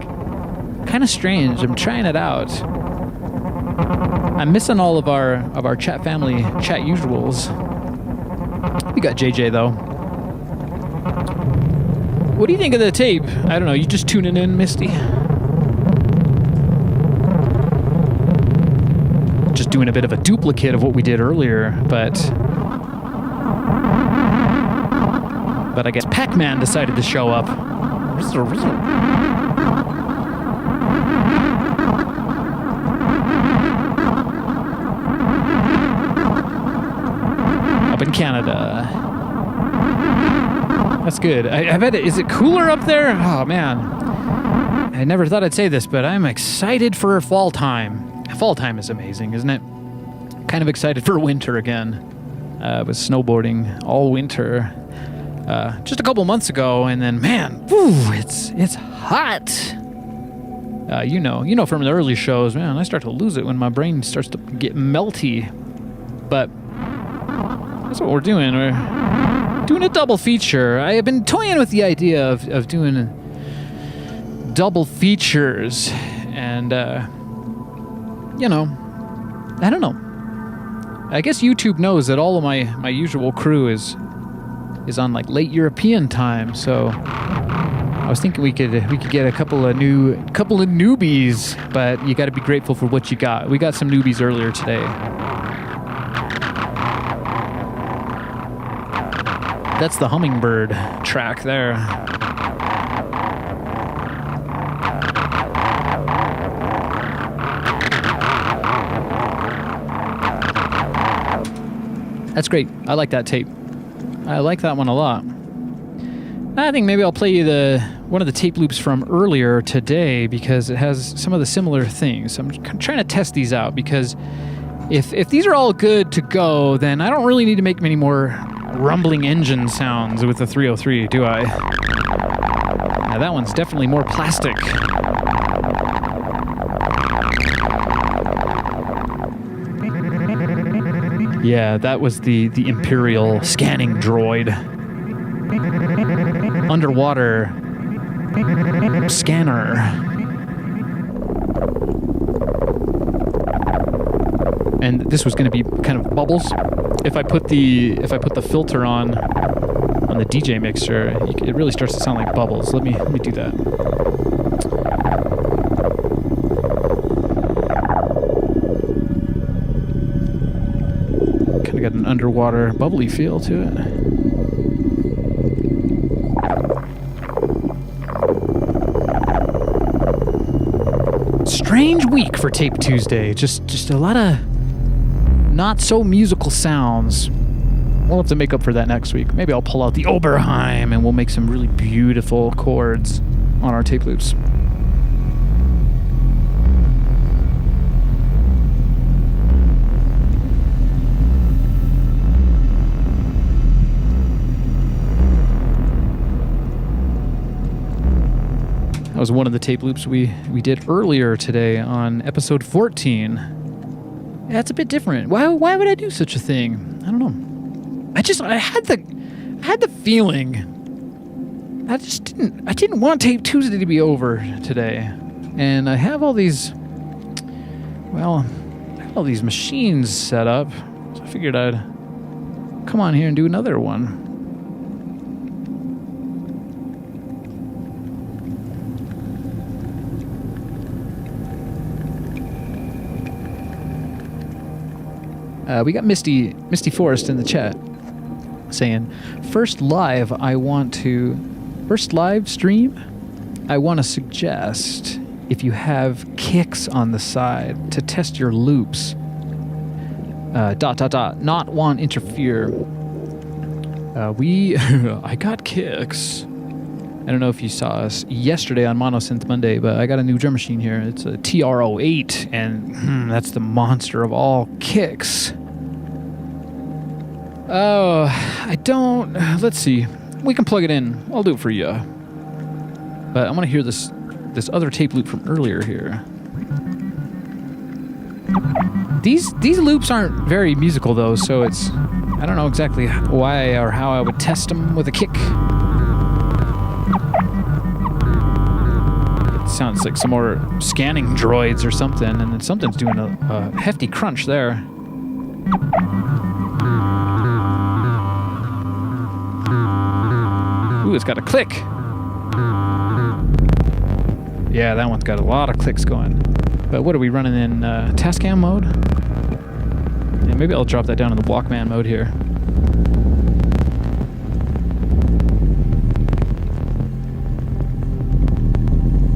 Kind of strange. I'm trying it out. I'm missing all of our chat family chat usuals. We got JJ though. What do you think of the tape? I don't know. You just tuning in, Misty? Just doing a bit of a duplicate of what we did earlier, but I guess Pac-Man decided to show up. Up in Canada. That's good. I bet is it cooler up there? Oh, man. I never thought I'd say this, but I'm excited for fall time. Fall time is amazing, isn't it? Kind of excited for winter again. I was snowboarding all winter just a couple months ago, and then, man, it's hot. You know from the early shows, man, I start to lose it when my brain starts to get melty. But that's what we're doing. We're doing a double feature. I have been toying with the idea of doing double features, and I don't know. I guess YouTube knows that all of my usual crew is on like late European time, so I was thinking we could get a couple of newbies, but you got to be grateful for what you got. We got some newbies earlier today. That's the hummingbird track there. That's great. I like that tape. I like that one a lot. I think maybe I'll play you one of the tape loops from earlier today because it has some of the similar things. I'm trying to test these out because if these are all good to go, then I don't really need to make many more rumbling engine sounds with the 303, do I? Now that one's definitely more plastic. Yeah, that was the Imperial scanning droid. Underwater scanner. And this was going to be kind of bubbles. If I put the filter on the DJ mixer, it really starts to sound like bubbles. Let me do that. Kind of got an underwater bubbly feel to it. Strange week for Tape Tuesday. Just a lot of not so musical sounds. We'll have to make up for that next week. Maybe I'll pull out the Oberheim and we'll make some really beautiful chords on our tape loops. That was one of the tape loops we did earlier today on episode 14. Yeah, it's a bit different. Why would I do such a thing? I don't know. I had the feeling I didn't want Tape Tuesday to be over today. And I have all these machines set up. So I figured I'd come on here and do another one. We got Misty Forest in the chat saying, first live stream, I want to suggest if you have kicks on the side to test your loops, ... not want interfere. I got kicks. I don't know if you saw us yesterday on Monosynth Monday, but I got a new drum machine here. It's a TR-08, and that's the monster of all kicks. Oh, let's see. We can plug it in. I'll do it for you. But I want to hear this other tape loop from earlier here. These loops aren't very musical though, so I don't know exactly why or how I would test them with a kick. It sounds like some more scanning droids or something, and then something's doing a hefty crunch there. Ooh, it's got a click. Yeah, that one's got a lot of clicks going. But what are we running in Tascam mode? Yeah, maybe I'll drop that down in the Walkman mode here.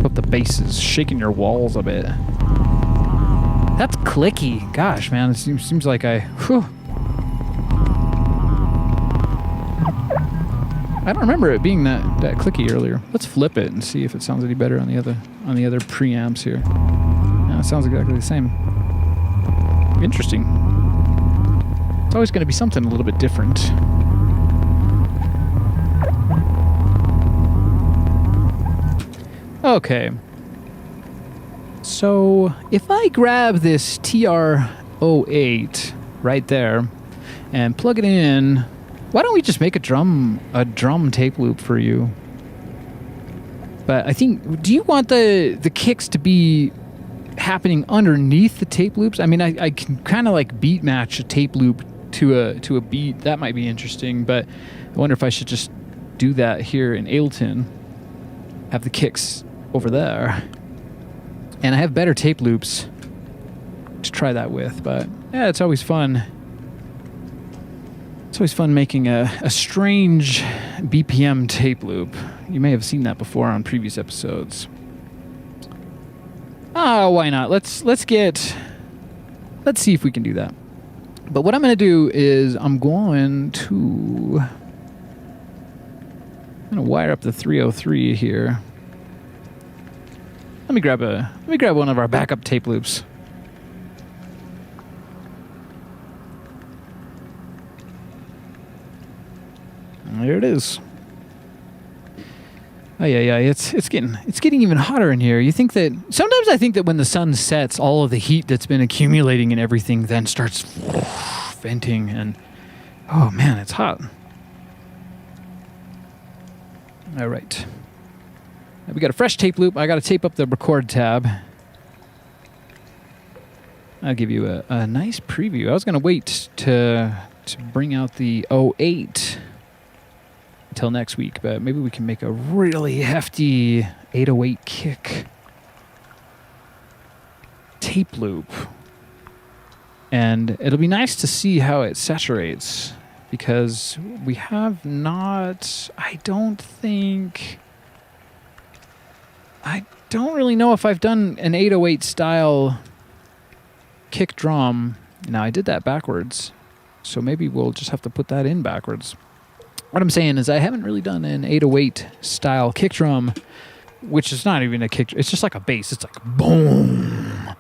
Hope the bass is shaking your walls a bit. That's clicky. Gosh, man, it seems like I don't remember it being that clicky earlier. Let's flip it and see if it sounds any better on the other preamps here. Yeah, it sounds exactly the same. Interesting. It's always going to be something a little bit different. Okay. So if I grab this TR-08 right there and plug it in. Why don't we just make a drum tape loop for you? But I think, do you want the kicks to be happening underneath the tape loops? I mean, I can kind of like beat match a tape loop to a beat. That might be interesting, but I wonder if I should just do that here in Ableton. Have the kicks over there. And I have better tape loops to try that with, but yeah, it's always fun. It's always fun making a strange BPM tape loop. You may have seen that before on previous episodes. Oh, why not? Let's see if we can do that. But what I'm going to do is I'm going to wire up the 303 here. Let me grab one of our backup tape loops. There it is. Oh yeah, it's getting even hotter in here. You think that sometimes I think that when the sun sets, all of the heat that's been accumulating and everything then starts venting, and oh man, it's hot. All right, we got a fresh tape loop. I got to tape up the record tab. I'll give you a nice preview. I was gonna wait to bring out the 08 until next week, but maybe we can make a really hefty 808 kick tape loop. And it'll be nice to see how it saturates, because we have not, I don't really know if I've done an 808 style kick drum. Now I did that backwards. So maybe we'll just have to put that in backwards. What I'm saying is I haven't really done an 808 style kick drum, which is not even a kick. It's just like a bass. It's like boom.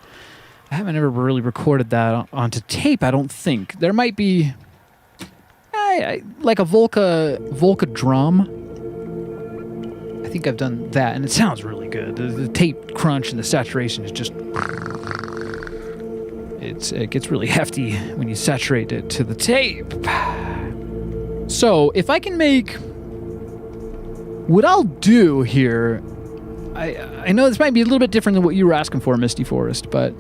I haven't ever really recorded that onto tape, I don't think. There might be like a Volca drum. I think I've done that, and it sounds really good. The tape crunch and the saturation is just... It gets really hefty when you saturate it to the tape. So, if I can make... What I'll do here... I know this might be a little bit different than what you were asking for, Misty Forest, but...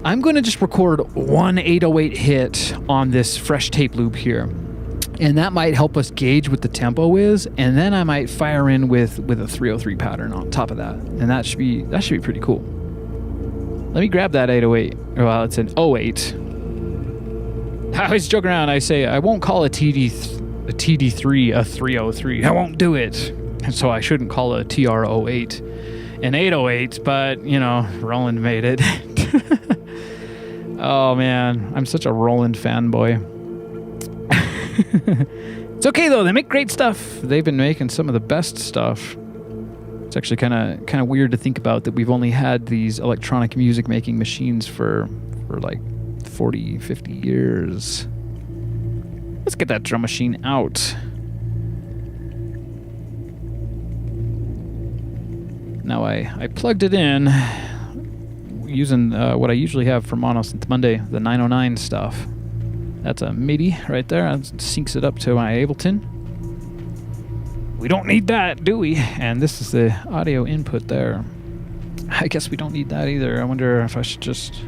I'm going to just record one 808 hit on this fresh tape loop here. And that might help us gauge what the tempo is, and then I might fire in with a 303 pattern on top of that. And that should be pretty cool. Let me grab that 808. Well, it's an 08. I always joke around. I say I won't call a TD3 a 303. I won't do it. And so I shouldn't call a TR08 an 808, but, you know, Roland made it. Oh, man. I'm such a Roland fanboy. It's okay, though. They make great stuff. They've been making some of the best stuff. It's actually kind of weird to think about that we've only had these electronic music making machines for like 40, 50 years. Let's get that drum machine out. Now I plugged it in using what I usually have for Mono Synth Monday, the 909 stuff. That's a MIDI right there. That syncs it up to my Ableton. We don't need that, do we? And this is the audio input there. I guess we don't need that either. I wonder if I should just...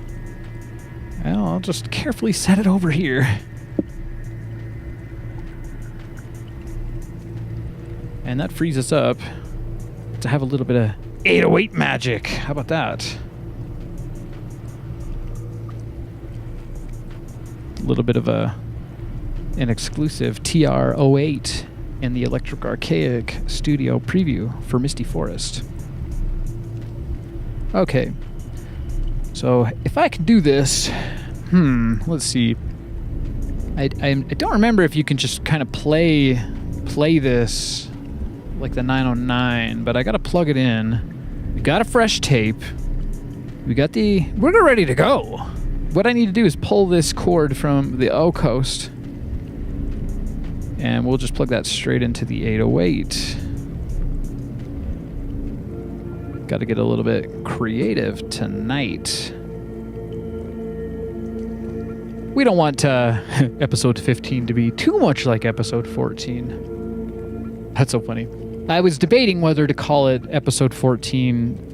Well, I'll just carefully set it over here. And that frees us up to have a little bit of 808 magic. How about that? A little bit of an exclusive TR08 in the Electric Archaic studio preview for Misty Forest. Okay. So if I can do this, let's see. I don't remember if you can just kind of play this like the 909, but I gotta plug it in. We got a fresh tape. We're ready to go. What I need to do is pull this cord from the O coast, and we'll just plug that straight into the 808. Got to get a little bit creative tonight. We don't want episode 15 to be too much like episode 14. That's so funny. I was debating whether to call it episode 14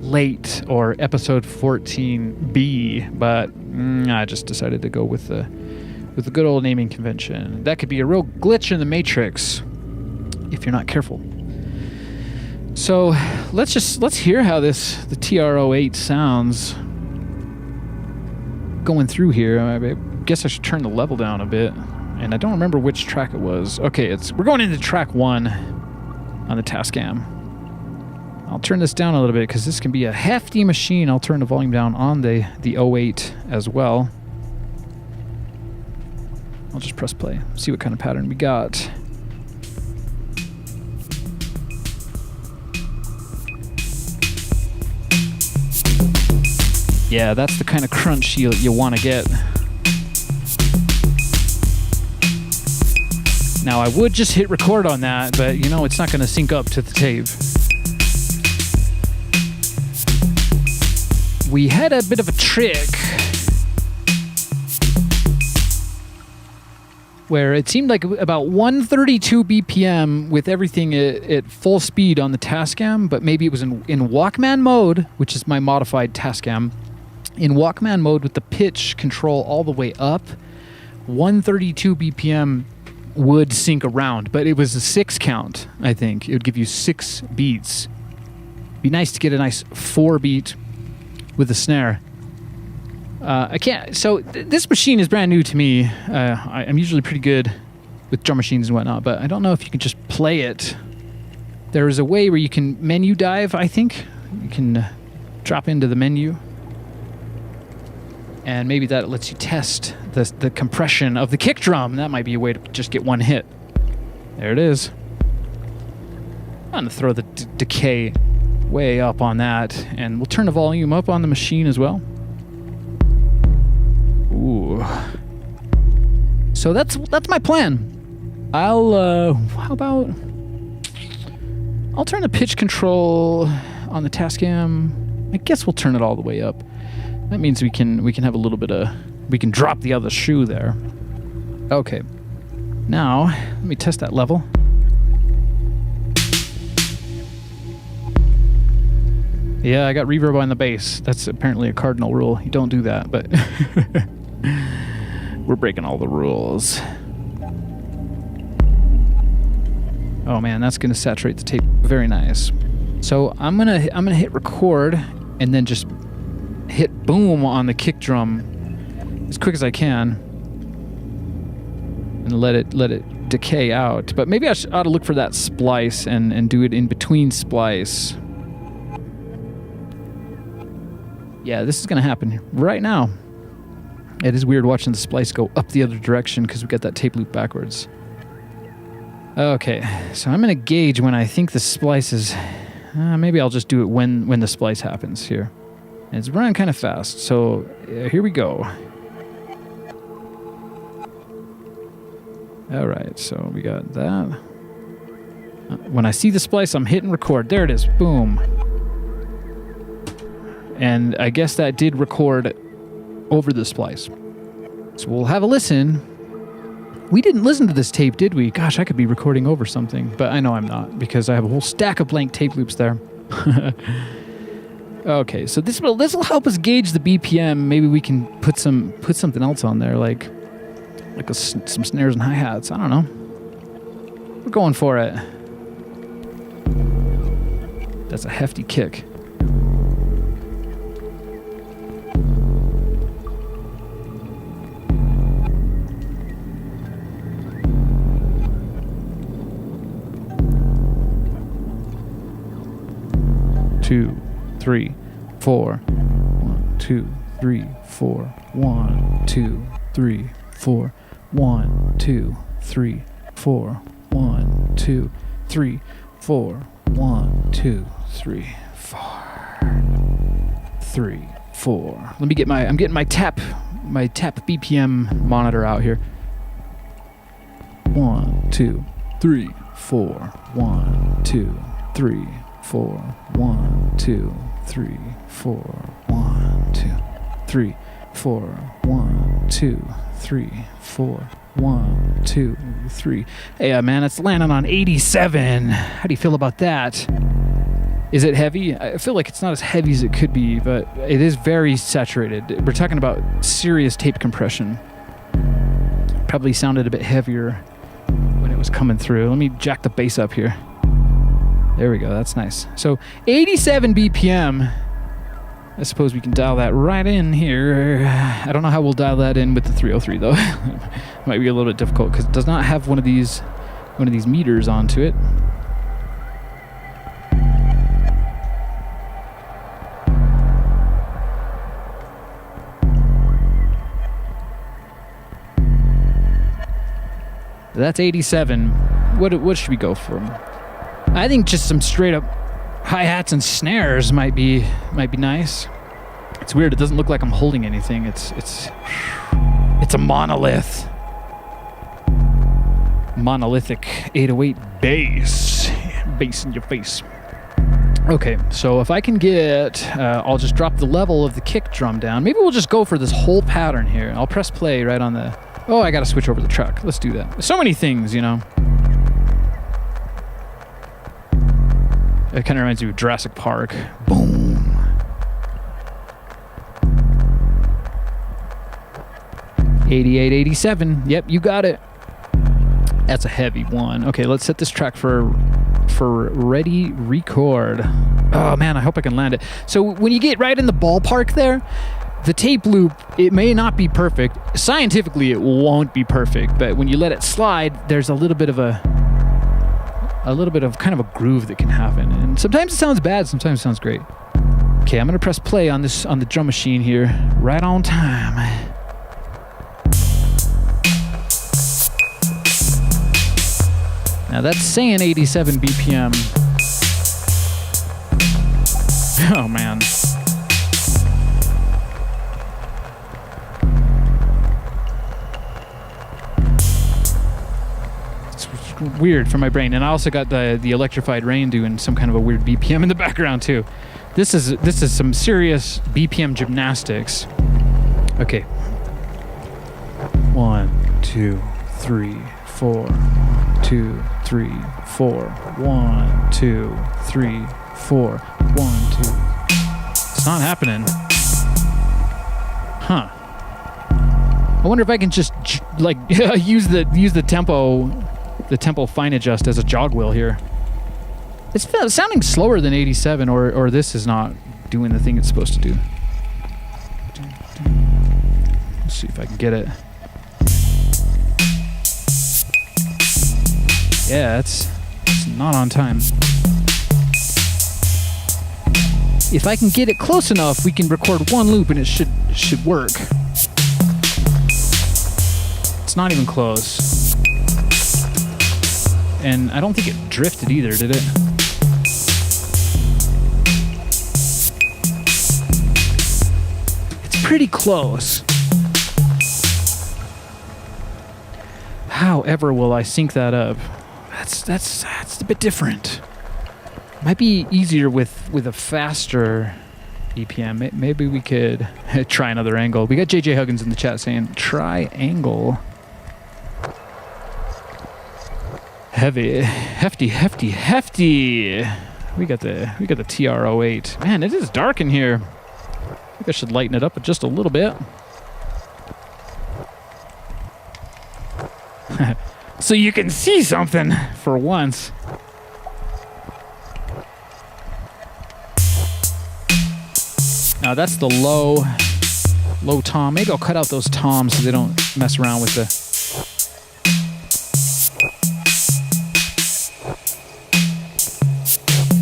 late or episode 14B, but I just decided to go with the good old naming convention. That could be a real glitch in the matrix if you're not careful. So let's hear how the TR08 sounds going through here. I guess I should turn the level down a bit, and I don't remember which track it was. Okay, we're going into track 1 on the Tascam. I'll turn this down a little bit because this can be a hefty machine. I'll turn the volume down on the 08 as well. I'll just press play, see what kind of pattern we got. Yeah, that's the kind of crunch you want to get. Now, I would just hit record on that, but you know it's not going to sync up to the tape. We had a bit of a trick where it seemed like about 132 BPM with everything at full speed on the Tascam, but maybe it was in Walkman mode, which is my modified Tascam. In Walkman mode with the pitch control all the way up, 132 BPM would sync around, but it was a 6 count, I think. It would give you 6 beats. Be nice to get a nice 4 beat with the snare. I can't. So this machine is brand new to me. I'm usually pretty good with drum machines and whatnot, but I don't know if you can just play it. There is a way where you can menu dive, I think. You can drop into the menu. And maybe that lets you test the compression of the kick drum. That might be a way to just get one hit. There it is. I'm going to throw the decay way up on that, and we'll turn the volume up on the machine as well. Ooh. So that's my plan. I'll turn the pitch control on the Tascam. I guess we'll turn it all the way up. That means we can have a little bit of, we can drop the other shoe there. Okay. Now, let me test that level. Yeah, I got reverb on the bass. That's apparently a cardinal rule. You don't do that, but we're breaking all the rules. Oh man, that's gonna saturate the tape very nice. So I'm gonna hit record and then just hit boom on the kick drum as quick as I can and let it decay out. But maybe I ought to look for that splice and do it in between splice. Yeah, this is gonna happen right now. It is weird watching the splice go up the other direction because we got that tape loop backwards. Okay, so I'm gonna gauge when I think the splice is. Maybe I'll just do it when the splice happens here. And it's running kind of fast, so here we go. All right, so we got that. When I see the splice, I'm hitting record. There it is. Boom. And I guess that did record over the splice. So we'll have a listen. We didn't listen to this tape, did we? Gosh, I could be recording over something, but I know I'm not because I have a whole stack of blank tape loops there. Okay, so this will help us gauge the BPM. Maybe we can put something else on there, like some snares and hi-hats. I don't know. We're going for it. That's a hefty kick. Two, 3, 4. 1, 2, 3, 4. 1, 2, 3, 4. 1, 2, 3, 4. 1, 2, 3, 4. 1, 2, 3, 4. 3, 4. Let me get I'm getting my tap BPM monitor out here. 1, 2, 3, 4. 1, 2, 3, 4. 1, 2, 3, 4. 1, 2, 3, 4. 1, 2, 3, 4. 1, 2, 3. Hey, man, it's landing on 87. How do you feel about that? Is it heavy? I feel like it's not as heavy as it could be, but it is very saturated. We're talking about serious tape compression. Probably sounded a bit heavier when it was coming through. Let me jack the bass up here. There we go, that's nice. So 87 BPM. I suppose we can dial that right in here. I don't know how we'll dial that in with the 303 though. Might be a little bit difficult because it does not have one of these meters onto it. That's 87. What should we go for? I think just some straight up hi-hats and snares might be nice. It's weird. It doesn't look like I'm holding anything. It's a monolith. Monolithic 808 bass. Bass in your face. Okay, so if I can get, I'll just drop the level of the kick drum down. Maybe we'll just go for this whole pattern here. I'll press play right on the... Oh, I gotta switch over the truck. Let's do that. So many things, you know. It kind of reminds me of Jurassic Park. Boom. $88, $87. Yep, you got it. That's a heavy one. Okay, let's set this track for ready record. Oh man, I hope I can land it. So when you get right in the ballpark there, the tape loop, it may not be perfect. Scientifically, it won't be perfect, but when you let it slide, there's a little bit of kind of a groove that can happen. And sometimes it sounds bad, sometimes it sounds great. Okay, I'm gonna press play on the drum machine here, right on time. Now that's saying 87 BPM. Oh man. It's weird for my brain, and I also got the electrified rain doing some kind of a weird BPM in the background too. This is some serious BPM gymnastics. Okay. 1, 2, 3, 4. 2, 3, 4. 1, 2, 3, 4. 1, 2. It's not happening. Huh. I wonder if I can just like use the tempo fine adjust as a jog wheel here. It's sounding slower than 87, or this is not doing the thing it's supposed to do. Let's see if I can get it. Yeah, it's not on time. If I can get it close enough, we can record one loop and it should work. It's not even close. And I don't think it drifted either, did it? It's pretty close. However will I sync that up? That's a bit different. Might be easier with a faster BPM. Maybe we could try another angle. We got JJ Huggins in the chat saying triangle. Heavy, hefty. We got the TR-08. Man, it is dark in here. I think I should lighten it up just a little bit. So you can see something for once. Now that's the low tom. Maybe I'll cut out those toms so they don't mess around with the...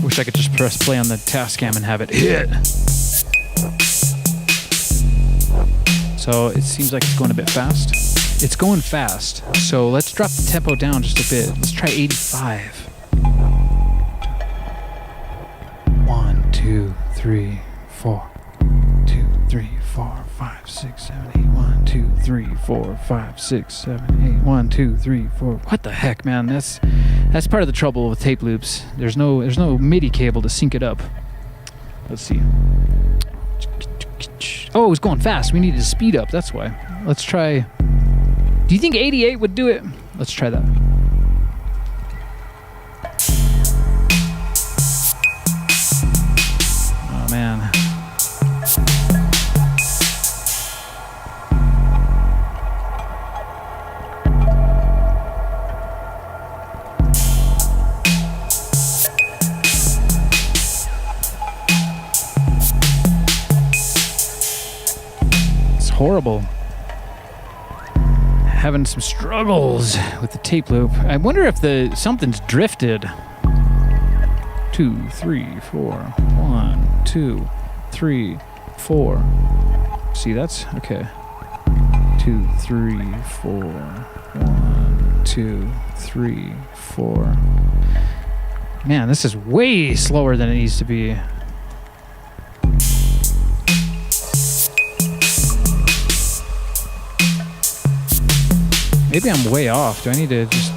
Wish I could just press play on the Tascam and have it hit. So it seems like it's going a bit fast. It's going fast, so let's drop the tempo down just a bit. Let's try 85. 1, 2, 3, 4. 2, 3, 4, 5, 6, 7, 8. 1, 2, 3, 4, 5, 6, 7, 8. 1, 2, 3, 4. What the heck, man? That's part of the trouble with tape loops. There's no MIDI cable to sync it up. Let's see. Oh, it was going fast. We needed to speed up. That's why. Let's try. Do you think 88 would do it? Let's try that. Oh, man. It's horrible. Having some struggles with the tape loop. I wonder if something's drifted. 2, 3, 4. 1, 2, 3, 4. See, that's okay. 2, 3, 4. 1, 2, 3, 4. Man, this is way slower than it needs to be. Maybe I'm way off. Do I need to just...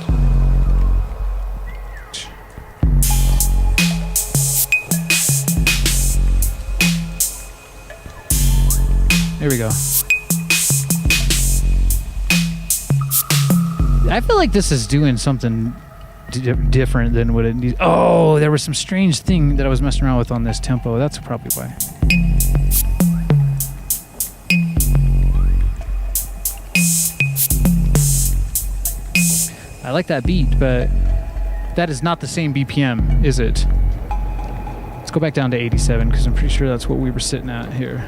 There we go. I feel like this is doing something different than what it needs. Oh, there was some strange thing that I was messing around with on this tempo. That's probably why. I like that beat, but that is not the same BPM, is it? Let's go back down to 87, because I'm pretty sure that's what we were sitting at here.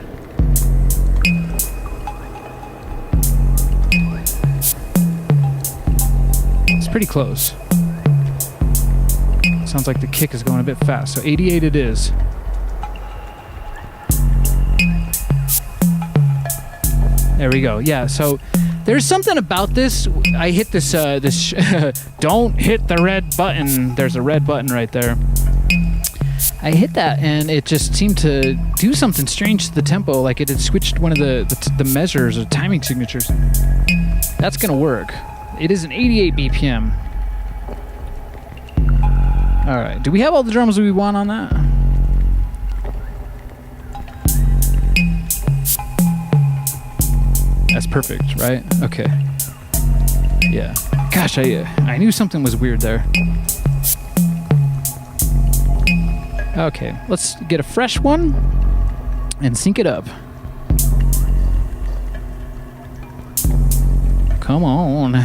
It's pretty close. Sounds like the kick is going a bit fast, so 88 it is. There we go. Yeah, so there's something about this. I hit this, don't hit the red button. There's a red button right there. I hit that and it just seemed to do something strange to the tempo, like it had switched one of the measures or timing signatures. That's gonna work. It is an 88 BPM. All right, do we have all the drums we want on that? That's perfect, right? Okay. Yeah. Gosh, I knew something was weird there. Okay, let's get a fresh one and sync it up. Come on.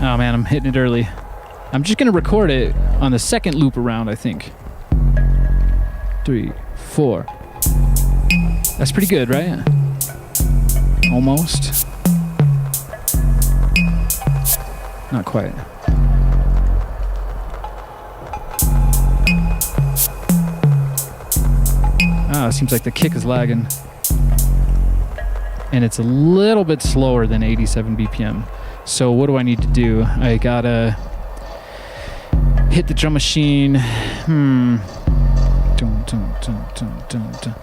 Oh man, I'm hitting it early. I'm just gonna record it on the second loop around, I think. 3, 4. That's pretty good, right? Almost. Not quite. Ah, it seems like the kick is lagging. And it's a little bit slower than 87 BPM. So what do I need to do? I gotta hit the drum machine. Dun, dun, dun, dun, dun, dun.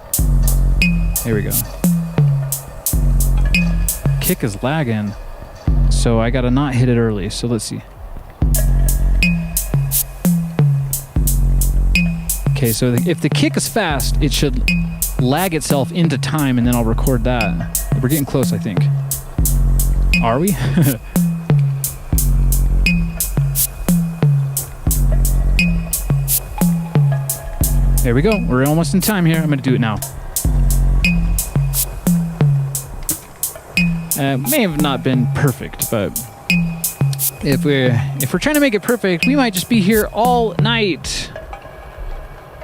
There we go. Kick is lagging. So I gotta not hit it early. So let's see. Okay, so if the kick is fast, it should lag itself into time, and then I'll record that. We're getting close, I think. Are we? There we go. We're almost in time here. I'm going to do it now. May have not been perfect, but if we're trying to make it perfect, we might just be here all night.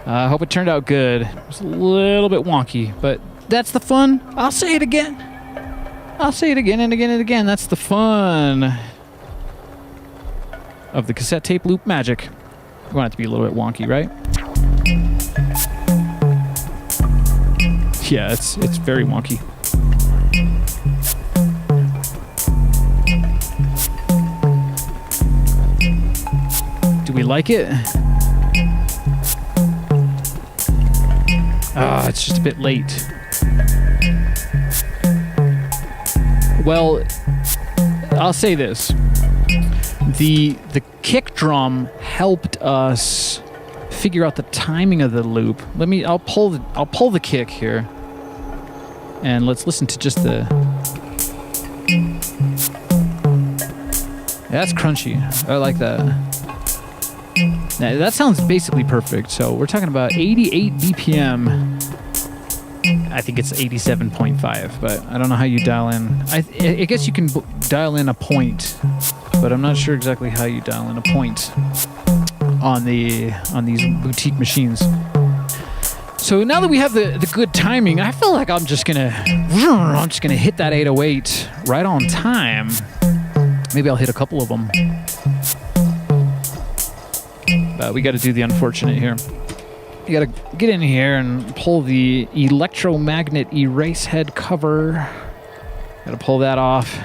I hope it turned out good. It was a little bit wonky, but that's the fun. I'll say it again. I'll say it again and again and again. That's the fun of the cassette tape loop magic. We want it to be a little bit wonky, right? Yeah, it's very wonky. Do we like it? Ah, it's just a bit late. Well, I'll say this. The kick drum helped us figure out the timing of the loop. I'll pull the kick here. And let's listen to just the... That's crunchy. I like that. Now, that sounds basically perfect. So we're talking about 88 BPM. I think it's 87.5, but I don't know how you dial in. I guess you can dial in a point, but I'm not sure exactly how you dial in a point on these boutique machines. So now that we have the good timing, I feel like I'm just gonna hit that 808 right on time. Maybe I'll hit a couple of them. But we got to do the unfortunate here. You got to get in here and pull the electromagnet erase head cover. Got to pull that off.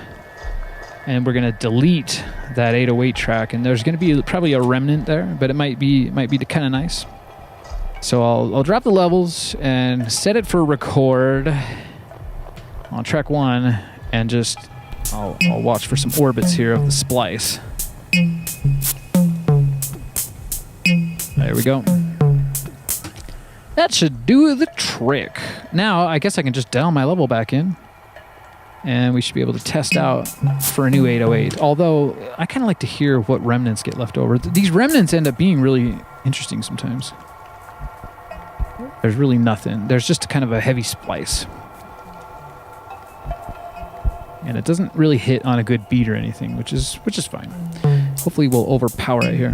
And we're going to delete that 808 track. And there's going to be probably a remnant there, but it might be kind of nice. So I'll drop the levels and set it for record on track 1, and just I'll watch for some orbits here of the splice. There we go. That should do the trick. Now I guess I can just dial my level back in, and we should be able to test out for a new 808. Although I kind of like to hear what remnants get left over. These remnants end up being really interesting sometimes. There's really nothing. There's just kind of a heavy splice. And it doesn't really hit on a good beat or anything, which is fine. Hopefully we'll overpower it here.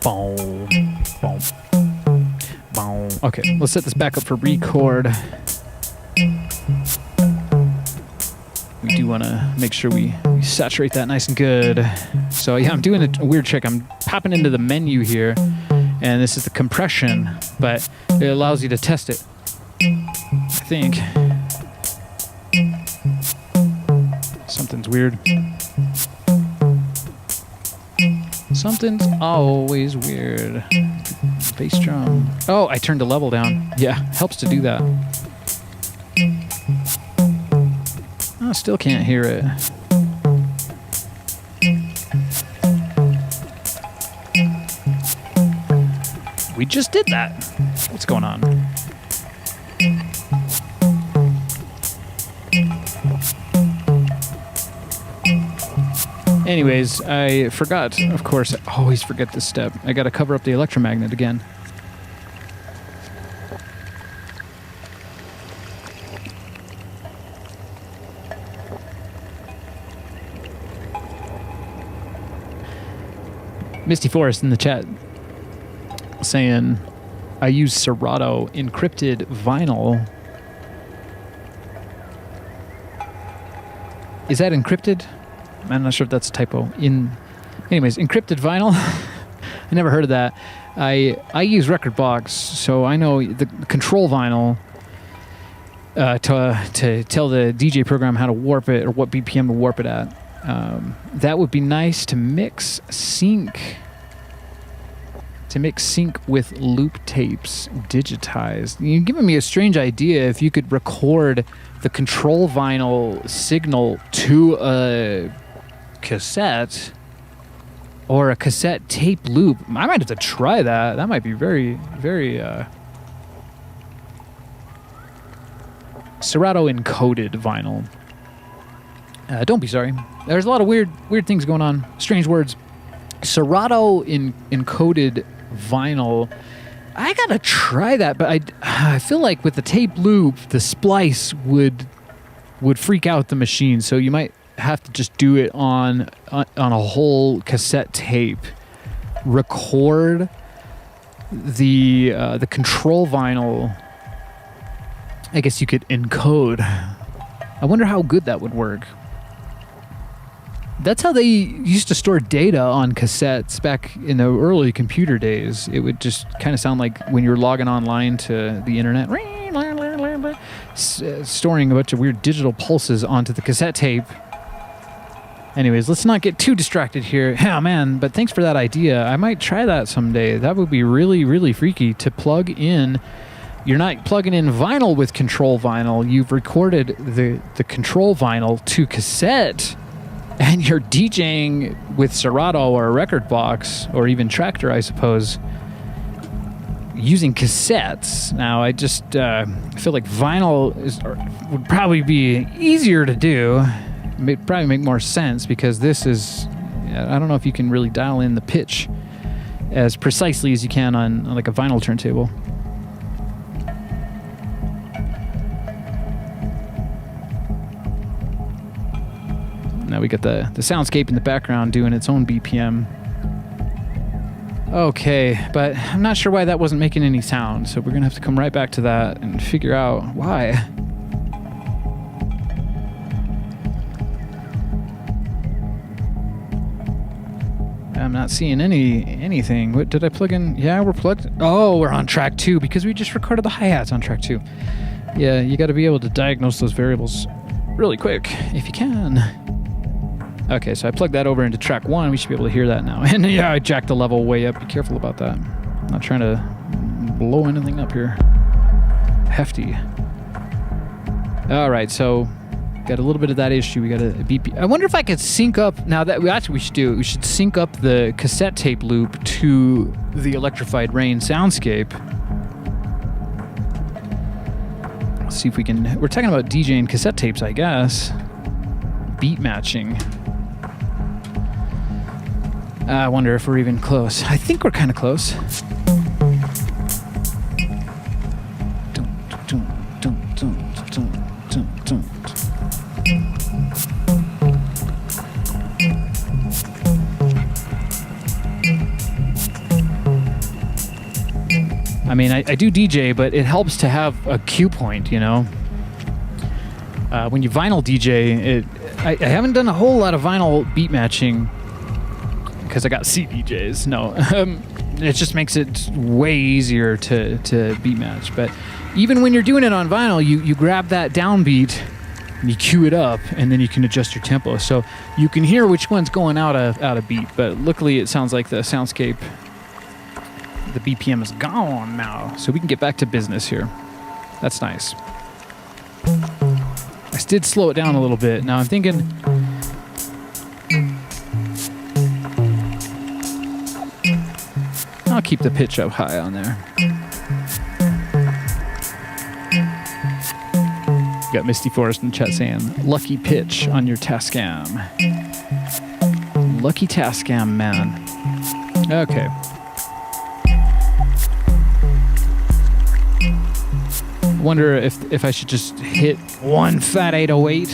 Boom. Boom. Boom. Okay, let's set this back up for record. We do want to make sure we saturate that nice and good. So yeah, I'm doing a weird trick. I'm popping into the menu here, And this is the compression, but it allows you to test it, I think. Something's weird. Something's always weird. Bass drum. Oh, I turned the level down. Yeah, helps to do that. I still can't hear it. We just did that. What's going on? Anyways, I forgot. Of course, I always forget this step. I got to cover up the electromagnet again. Misty Forest in the chat saying, I use Serato encrypted vinyl. Is that encrypted? I'm not sure if that's a typo. Anyways, encrypted vinyl. I never heard of that. I use Rekordbox, so I know the control vinyl to tell the DJ program how to warp it or what BPM to warp it at. That would be nice to mix sync with loop tapes digitized. You're giving me a strange idea. If you could record the control vinyl signal to a cassette or a cassette tape loop, I might have to try that. That might be very, very Serato encoded vinyl. Don't be sorry. There's a lot of weird things going on. Strange words. Serato encoded vinyl. I gotta try that, but I feel like with the tape loop, the splice would freak out the machine. So you might have to just do it on a whole cassette tape. Record the control vinyl. I guess you could encode. I wonder how good that would work. That's how they used to store data on cassettes back in the early computer days. It would just kind of sound like when you're logging online to the internet, storing a bunch of weird digital pulses onto the cassette tape. Anyways, let's not get too distracted here. Oh, man, but thanks for that idea. I might try that someday. That would be really, really freaky to plug in. You're not plugging in vinyl with control vinyl. You've recorded the control vinyl to cassette, and you're DJing with Serato or a Rekordbox or even Tractor, I suppose, using cassettes. Now, I just feel like vinyl would probably be easier to do. It'd probably make more sense because this is, I don't know if you can really dial in the pitch as precisely as you can on like a vinyl turntable. Now we got the SOUNDSCAPE in the background doing its own BPM. Okay, but I'm not sure why that wasn't making any sound, so we're going to have to come right back to that and figure out why. I'm not seeing anything. What did I plug in? Yeah, we're plugged. Oh, we're on track 2 because we just recorded the hi-hats on track 2. Yeah, you got to be able to diagnose those variables really quick if you can. Okay, so I plugged that over into track 1. We should be able to hear that now. And yeah, I jacked the level way up. Be careful about that. I'm not trying to blow anything up here. Hefty. All right, so got a little bit of that issue. We got a BP. I wonder if I could sync up. Now that that's what we should do. We should sync up the cassette tape loop to the Electrified Rain SOUNDSCAPE. Let's see if we can. We're talking about DJing cassette tapes, I guess. Beat matching. I wonder if we're even close. I think we're kind of close. I mean, I do DJ, but it helps to have a cue point, you know? When you vinyl DJ, I haven't done a whole lot of vinyl beat matching because I got CDJs. No. it just makes it way easier to beat match. But even when you're doing it on vinyl, you grab that downbeat and you cue it up, and then you can adjust your tempo. So you can hear which one's going out of beat. But luckily, it sounds like the SOUNDSCAPE, the BPM is gone now. So we can get back to business here. That's nice. I did slow it down a little bit. Now I'm thinking... I'll keep the pitch up high on there. Got Misty Forest in the chat saying, lucky pitch on your Tascam. Lucky Tascam, man. Okay. Wonder if I should just hit one fat 808.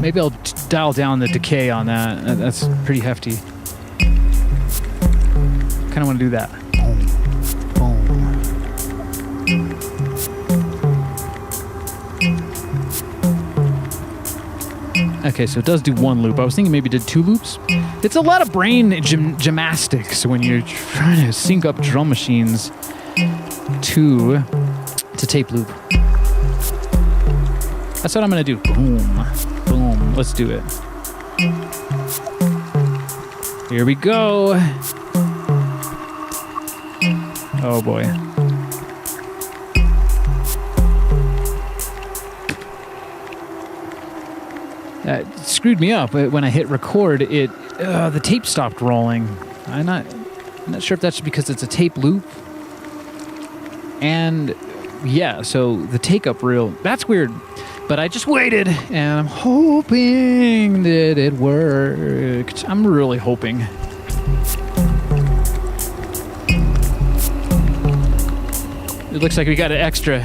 Maybe I'll dial down the decay on that. That's pretty hefty. Kind of want to do that. Boom, boom. Okay, so it does do one loop. I was thinking maybe it did 2 loops. It's a lot of brain gymnastics when you're trying to sync up drum machines to tape loop. That's what I'm gonna do. Boom, boom. Let's do it. Here we go. Oh boy. That screwed me up when I hit record. The tape stopped rolling. I'm not sure if that's because it's a tape loop. And yeah, so the take up reel, that's weird. But I just waited, and I'm hoping that it worked. I'm really hoping. It looks like we got an extra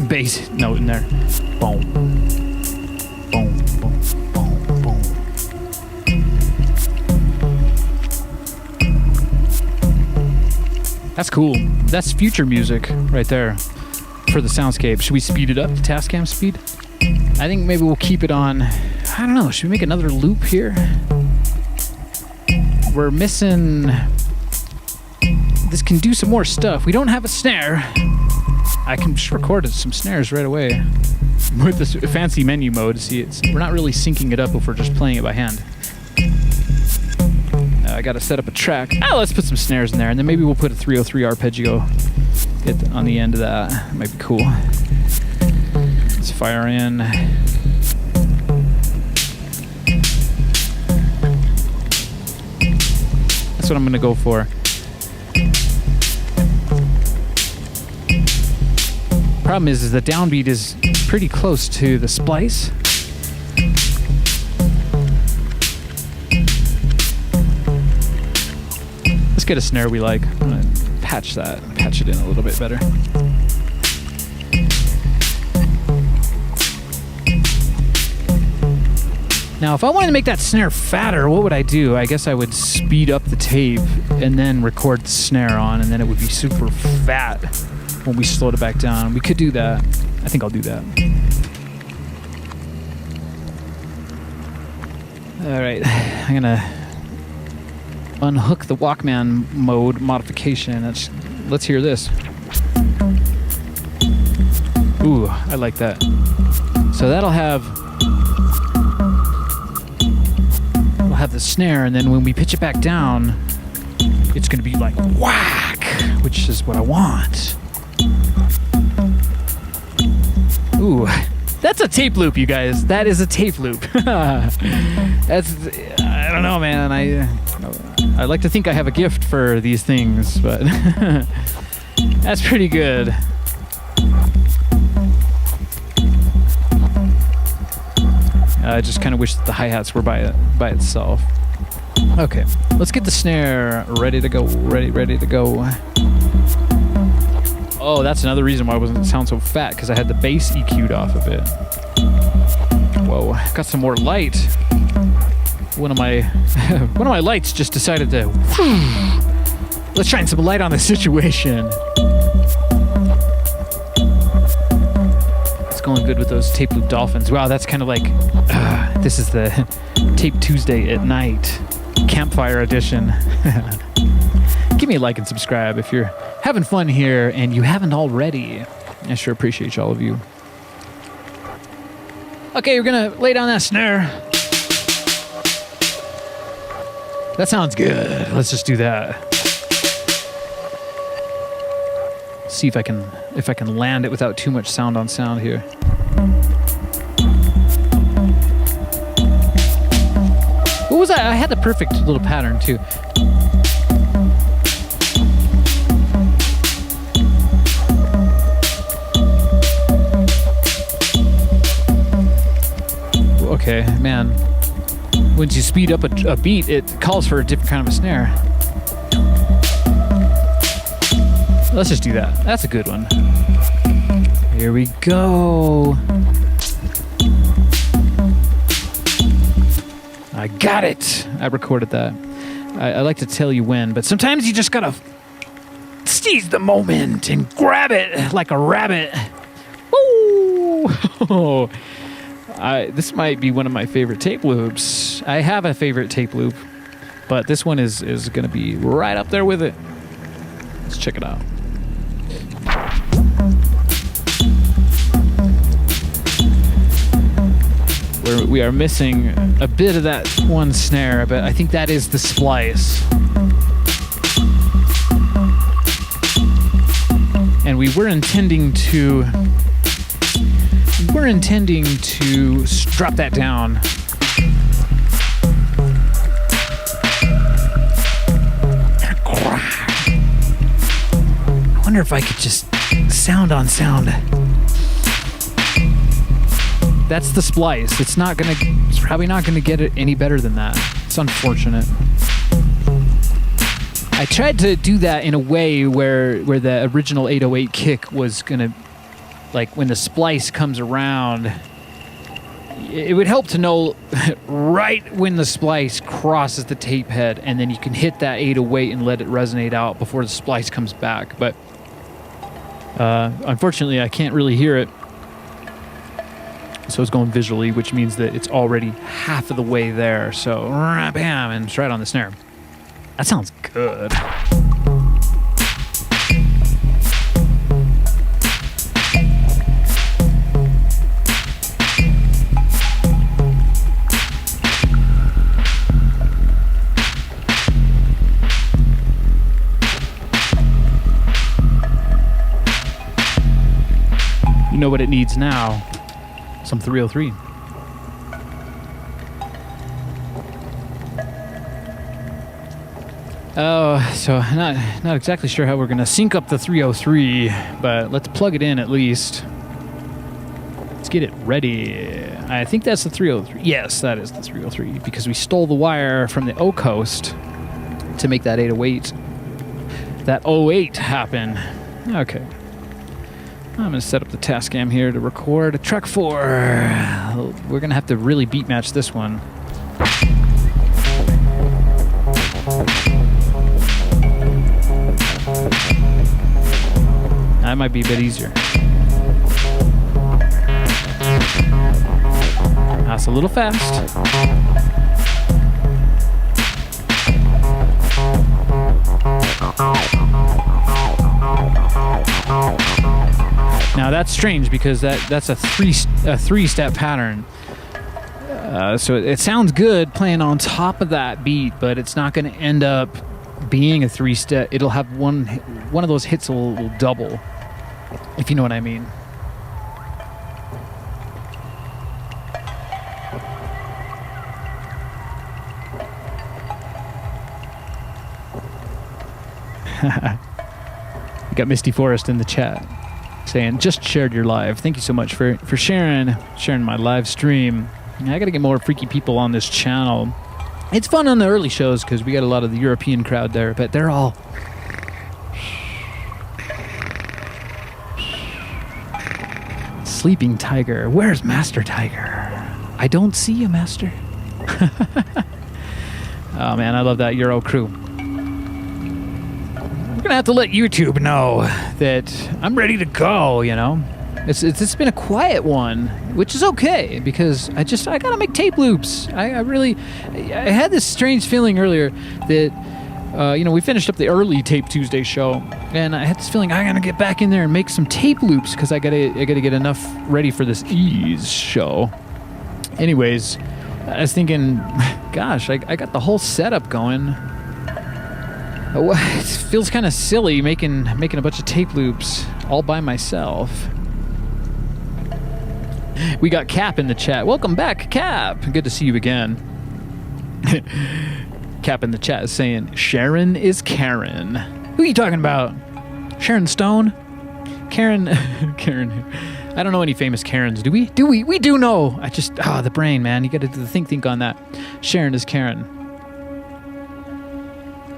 bass note in there. Boom. Boom, boom, boom, boom. That's cool. That's future music right there for the SOUNDSCAPE. Should we speed it up to Tascam speed? I think maybe we'll keep it on... I don't know. Should we make another loop here? We're missing... This can do some more stuff. We don't have a snare. I can just record some snares right away with this fancy menu mode. See, we're not really syncing it up if we're just playing it by hand. I got to set up a track. Let's put some snares in there, and then maybe we'll put a 303 arpeggio on the end of that. That might be cool. Let's fire in. That's what I'm going to go for. Problem is the downbeat is pretty close to the splice. Let's get a snare we like. I'm gonna patch it in a little bit better. Now, if I wanted to make that snare fatter, what would I do? I guess I would speed up the tape and then record the snare on, and then it would be super fat when we slowed it back down. We could do that. I think I'll do that. All right, I'm gonna unhook the Walkman mode modification. Let's hear this. Ooh, I like that. So that'll have the snare, and then when we pitch it back down, it's gonna be like whack, which is what I want. Ooh, that's a tape loop, you guys. That is a tape loop. I don't know, man. I like to think I have a gift for these things, but that's pretty good. I just kind of wish that the hi-hats were by itself. Okay, let's get the snare ready to go. Ready to go. Oh, that's another reason why it wasn't sound so fat, because I had the bass EQ'd off a bit. Whoa, got some more light. One of my lights just decided to. Let's shine some light on the situation. It's going good with those tape loop dolphins. Wow, that's kind of like this is the Tape Tuesday at night. campfire edition. Give me a like and subscribe if you're having fun here and you haven't already. I sure appreciate all of you. Okay, we're gonna lay down that snare. That sounds good. Let's just do that. See if I can land it without too much sound on sound here. What was that? I had the perfect little pattern too. Okay, man. Once you speed up a beat, it calls for a different kind of a snare. Let's just do that. That's a good one. Here we go. I got it. I recorded that. I like to tell you when, but sometimes you just gotta seize the moment and grab it like a rabbit. Woo! This might be one of my favorite tape loops. I have a favorite tape loop, but this one is going to be right up there with it. Let's check it out. We are missing a bit of that one snare, but I think that is the splice. And we were intending to drop that down. I wonder if I could just sound on sound. That's the splice. It's probably not gonna get it any better than that. It's unfortunate. I tried to do that in a way where the original 808 kick was gonna, like when the splice comes around, it would help to know right when the splice crosses the tape head, and then you can hit that 808 and let it resonate out before the splice comes back. But unfortunately, I can't really hear it. So it's going visually, which means that it's already half of the way there. So, bam, and it's right on the snare. That sounds good. You know what it needs now? Some 303. Oh, so not exactly sure how we're gonna sync up the 303, but let's plug it in at least. Let's get it ready. I think that's the 303. Yes, that is the 303 because we stole the wire from the O coast to make that 808, that 08 happen. Okay. I'm going to set up the Tascam here to record a track 4. We're going to have to really beat match this one. That might be a bit easier. That's a little fast. Now that's strange because that's a three-step pattern. So it sounds good playing on top of that beat, but it's not going to end up being a 3-step. It'll have one of those hits will double, if you know what I mean. You got Misty Forest in the chat saying, just shared your live. Thank you so much for sharing my live stream. I got to get more freaky people on this channel. It's fun on the early shows because we got a lot of the European crowd there, but they're all... Sleeping Tiger. Where's Master Tiger? I don't see you, Master. Oh man, I love that Euro crew. We're gonna have to let YouTube know that I'm ready to go, you know? It's been a quiet one, which is okay because I gotta make tape loops. I had this strange feeling earlier that we finished up the early Tape Tuesday show, and I had this feeling I gotta get back in there and make some tape loops because I gotta get enough ready for this Ease show. Anyways, I was thinking, gosh, I got the whole setup going. It feels kind of silly making a bunch of tape loops all by myself. We got Cap in the chat. Welcome back, Cap. Good to see you again. Cap in the chat is saying, Sharon is Karen. Who are you talking about? Sharon Stone? Karen? Karen. I don't know any famous Karens. Do we? We do know. The brain, man. You got to do the think on that. Sharon is Karen.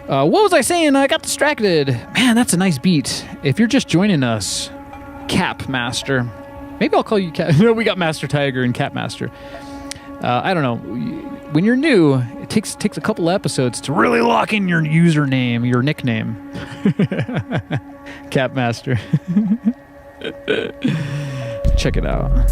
What was I saying? I got distracted. Man, that's a nice beat. If you're just joining us, Cap Master. Maybe I'll call you Cap. No, we got Master Tiger and Cap Master. I don't know. When you're new, it takes a couple episodes to really lock in your username, your nickname. Cap Master. Check it out.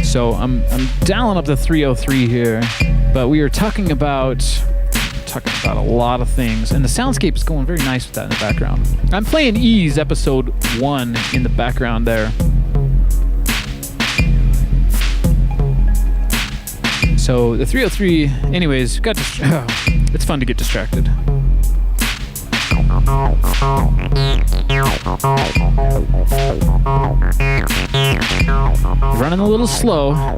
So I'm dialing up the 303 here, but we are talking about a lot of things, and the soundscape is going very nice with that in the background. I'm playing Ease episode 1 in the background there. So the 303, anyways, it's fun to get distracted. Running a little slow. I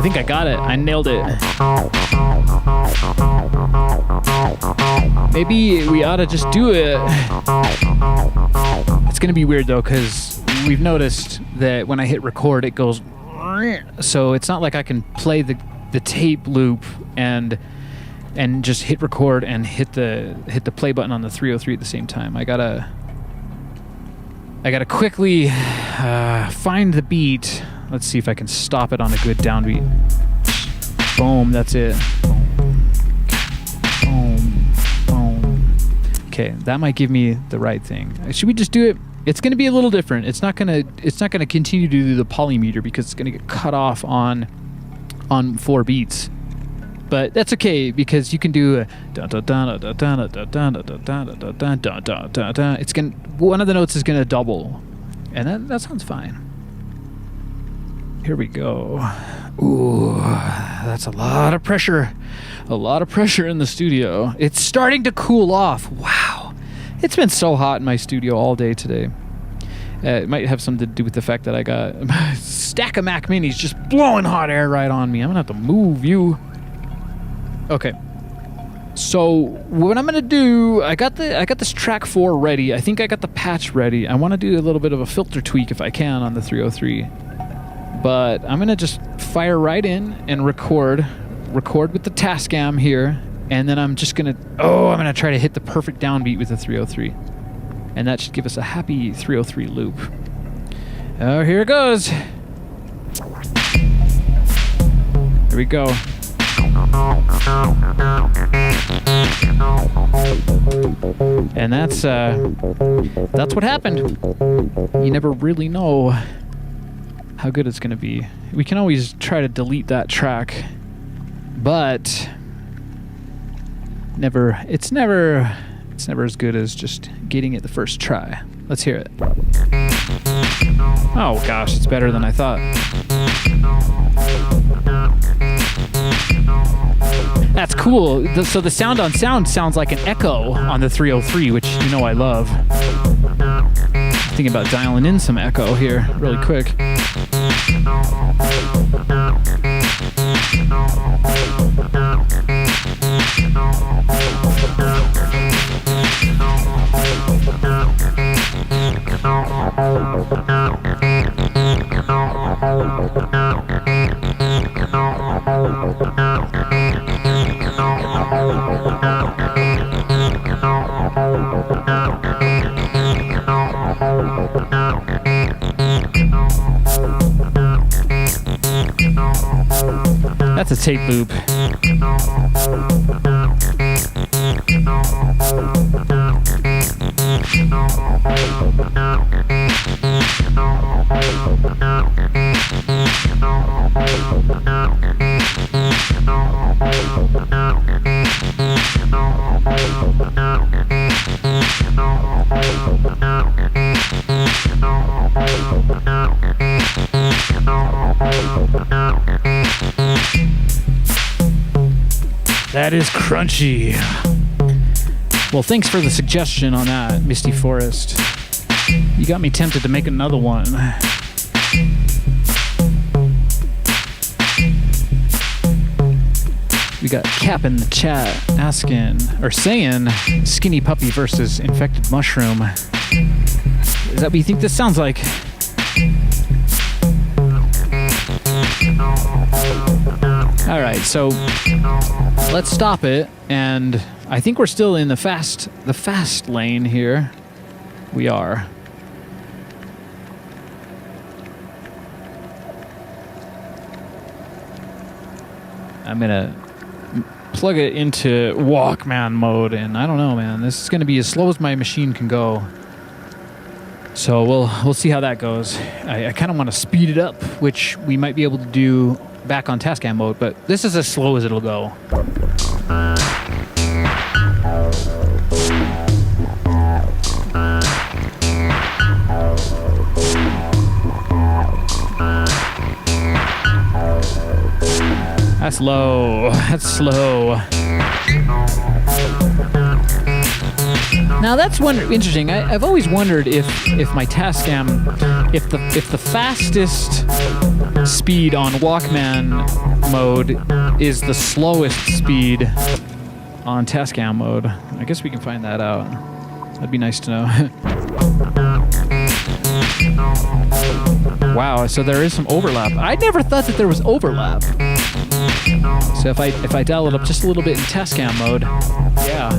think I got it. I nailed it. Maybe we ought to just do it. It's going to be weird though, because we've noticed that when I hit record, it goes. So it's not like I can play the tape loop and just hit record and hit the play button on the 303 at the same time. I gotta quickly find the beat. Let's see if I can stop it on a good downbeat. Boom, that's it. Boom, boom. Okay, that might give me the right thing. Should we just do it? It's going to be a little different. It's not going to continue to do the polymeter because it's going to get cut off on 4 beats. But that's okay because you can do a it's going one of the notes is going to double. And that sounds fine. Here we go. Ooh, that's a lot of pressure. A lot of pressure in the studio. It's starting to cool off. Wow. It's been so hot in my studio all day today. It might have something to do with the fact that I got a stack of Mac Minis just blowing hot air right on me. I'm going to have to move you. Okay. So what I'm going to do, I got this track 4 ready. I think I got the patch ready. I want to do a little bit of a filter tweak if I can on the 303. But I'm going to just fire right in and record with the Tascam here. And then I'm going to try to hit the perfect downbeat with the 303. And that should give us a happy 303 loop. Oh, here it goes. Here we go. And that's what happened. You never really know how good it's going to be. We can always try to delete that track, but it's never as good as just getting it the first try. Let's hear it. Oh gosh, it's better than I thought. That's cool. So the sound on sound sounds like an echo on the 303, which you know I love. Thinking about dialing in some echo here really quick. That's a tape loop. That is crunchy. Well, thanks for the suggestion on that, Misty Forest. You got me tempted to make another one. We got Cap in the chat asking, or saying, skinny puppy versus infected mushroom. Is that what you think this sounds like? All right, so let's stop it, and I think we're still in the fast lane here. We are. I'm gonna plug it into Walkman mode, and I don't know, man. This is gonna be as slow as my machine can go. So we'll see how that goes. I kind of want to speed it up, which we might be able to do back on Tascam mode, but this is as slow as it'll go. That's low. That's slow. Now that's interesting. I've always wondered if my Tascam, if the fastest speed on Walkman mode is the slowest speed on Tascam mode. I guess we can find that out. That'd be nice to know. Wow, so there is some overlap. I never thought that there was overlap. So if I dial it up just a little bit in Tascam mode, yeah.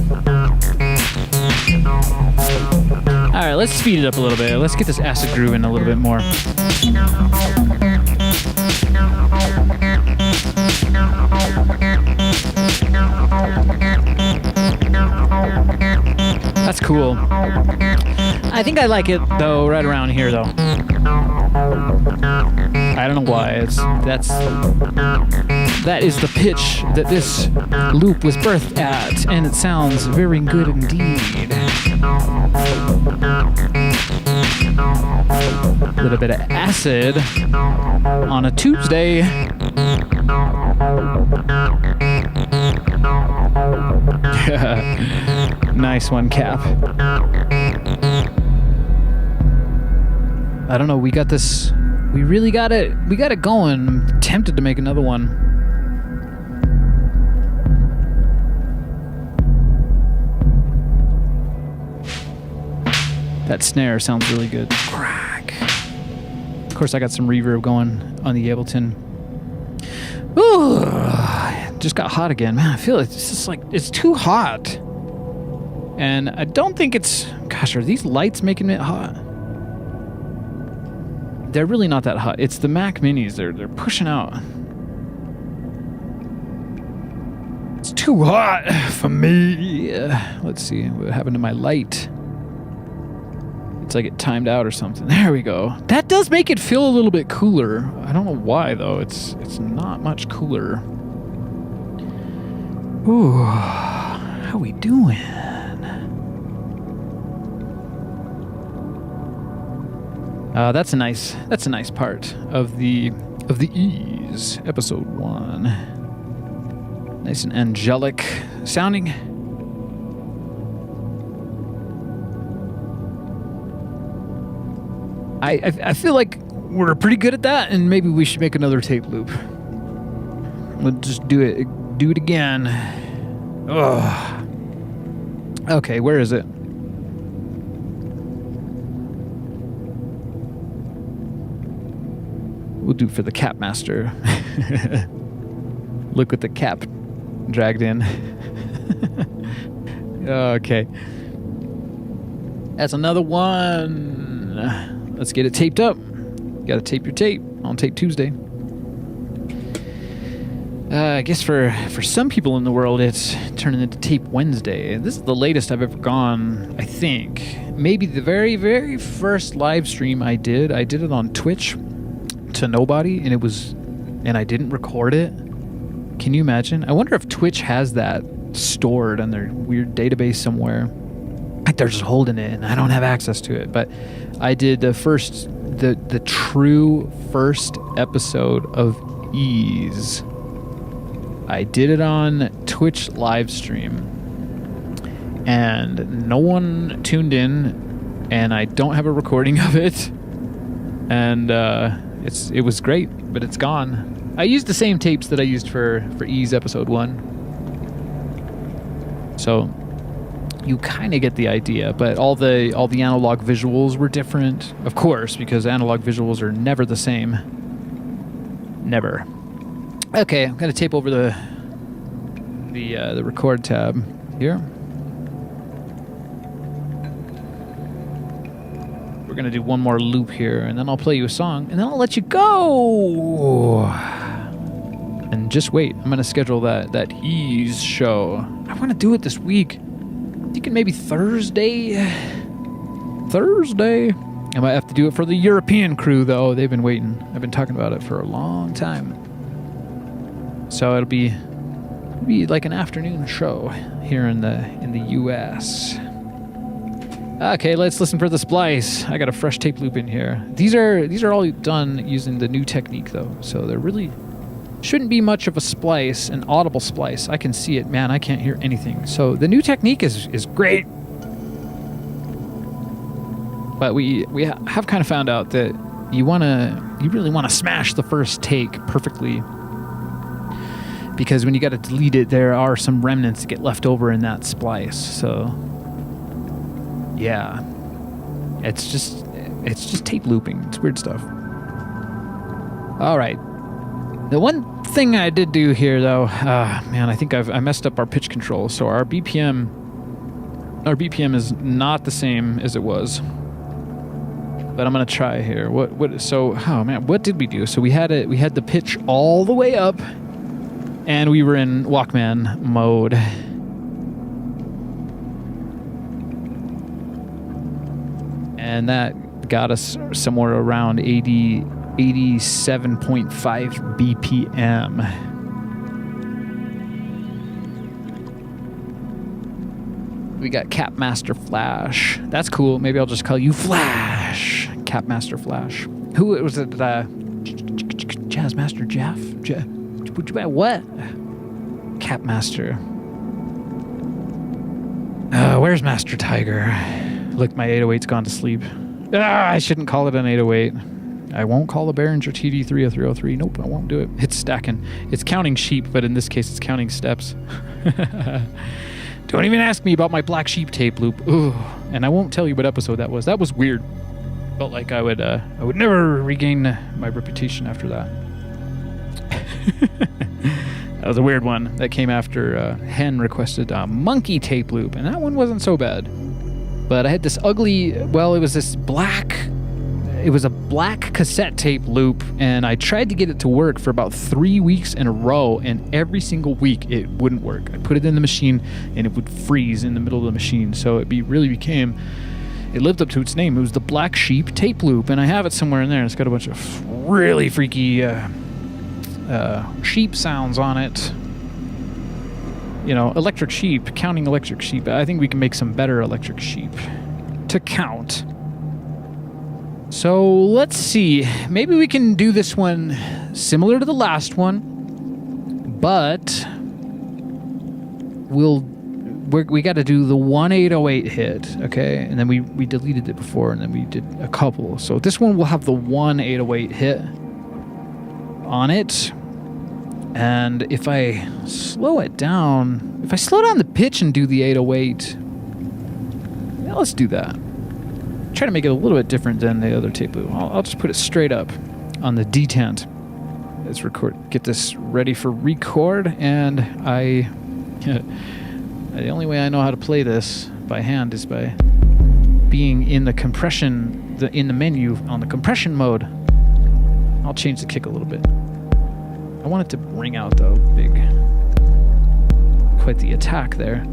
All right, let's speed it up a little bit. Let's get this acid groove in a little bit more. That's cool. I think I like it though, right around here though. I don't know why. That is the pitch that this loop was birthed at, and it sounds very good indeed. A little bit of acid on a Tuesday. Nice one, Cap. I don't know, we got this. We really got it. We got it going. I'm tempted to make another one. That snare sounds really good. Crack. Of course, I got some reverb going on the Ableton. Ooh, it just got hot again. Man, I feel it's just like it's too hot. And I don't think it's. Gosh, are these lights making it hot? They're really not that hot. It's the Mac Minis. They're pushing out. It's too hot for me. Let's see what happened to my light. It's like it timed out or something. There we go. That does make it feel a little bit cooler. I don't know why though. It's not much cooler. Ooh, how we doing? That's a nice part of the Ease episode 1. Nice and angelic sounding. I feel like we're pretty good at that, and maybe we should make another tape loop. We'll just do it again. Ugh. Okay, where is it? We'll do for the Cap Master. Look what the cap dragged in. Okay. That's another one. Let's get it taped up. You gotta tape your tape on Tape Tuesday. I guess for some people in the world, it's turning into Tape Wednesday. This is the latest I've ever gone, I think. Maybe the very, very first live stream I did it on Twitch to nobody, and I didn't record it. Can you imagine? I wonder if Twitch has that stored on their weird database somewhere. Like they're just holding it, and I don't have access to it. But I did the true first episode of Ease. I did it on Twitch live stream, and no one tuned in, and I don't have a recording of it, and it was great, but it's gone. I used the same tapes that I used for Ease episode 1, so you kind of get the idea. But all the analog visuals were different, of course, because analog visuals are never the same. Never. Okay, I'm gonna tape over the record tab here. We're gonna do one more loop here, and then I'll play you a song, and then I'll let you go. And just wait, I'm gonna schedule that Ease show. I want to do it this week. I'm thinking maybe Thursday. I might have to do it for the European crew, though. They've been waiting. I've been talking about it for a long time. So it'll be like an afternoon show here in the U.S. Okay, let's listen for the splice. I got a fresh tape loop in here. These are all done using the new technique, though, so there really shouldn't be much of a splice, an audible splice. I can see it, man. I can't hear anything. So the new technique is great. But we have kind of found out that you really want to smash the first take perfectly, because when you got to delete it, there are some remnants that get left over in that splice. So yeah, it's just tape looping. It's weird stuff. All right. The one thing I did do here, though, man, I think I messed up our pitch control. So our BPM is not the same as it was. But I'm gonna try here. What did we do? So we had the pitch all the way up, and we were in Walkman mode. And that got us somewhere around 87.5 BPM. We got Capmaster Flash. That's cool. Maybe I'll just call you Flash. Capmaster Flash. Who was it? Jazzmaster Jeff? What? Capmaster. Where's Master Tiger? Look, my 808's gone to sleep. I shouldn't call it an 808. I won't call the Behringer TD3 a 303. Nope, I won't do it. It's stacking. It's counting sheep, but in this case, it's counting steps. Don't even ask me about my Black Sheep tape loop. Ooh. And I won't tell you what episode that was. That was weird. Felt like I would never regain my reputation after that. That was a weird one. That came after Hen requested a monkey tape loop, and that one wasn't so bad. But I had this ugly, it was a black cassette tape loop, and I tried to get it to work for about 3 weeks in a row, and every single week it wouldn't work. I put it in the machine, and it would freeze in the middle of the machine, so it lived up to its name. It was the Black Sheep tape loop, and I have it somewhere in there. It's got a bunch of really freaky sheep sounds on it. You know, electric sheep, counting electric sheep. I think we can make some better electric sheep to count. So let's see. Maybe we can do this one similar to the last one, but we got to do the 1808 hit, okay? And then we deleted it before, and then we did a couple. So this one will have the 1808 hit on it. And if I slow down the pitch and do the 808, yeah, let's do that. Try to make it a little bit different than the other tape loop. I'll just put it straight up on the detent. Let's get this ready for record, and the only way I know how to play this by hand is by being in the menu on the compression mode. I'll change the kick a little bit. I want it to ring out though, big. Quite the attack there.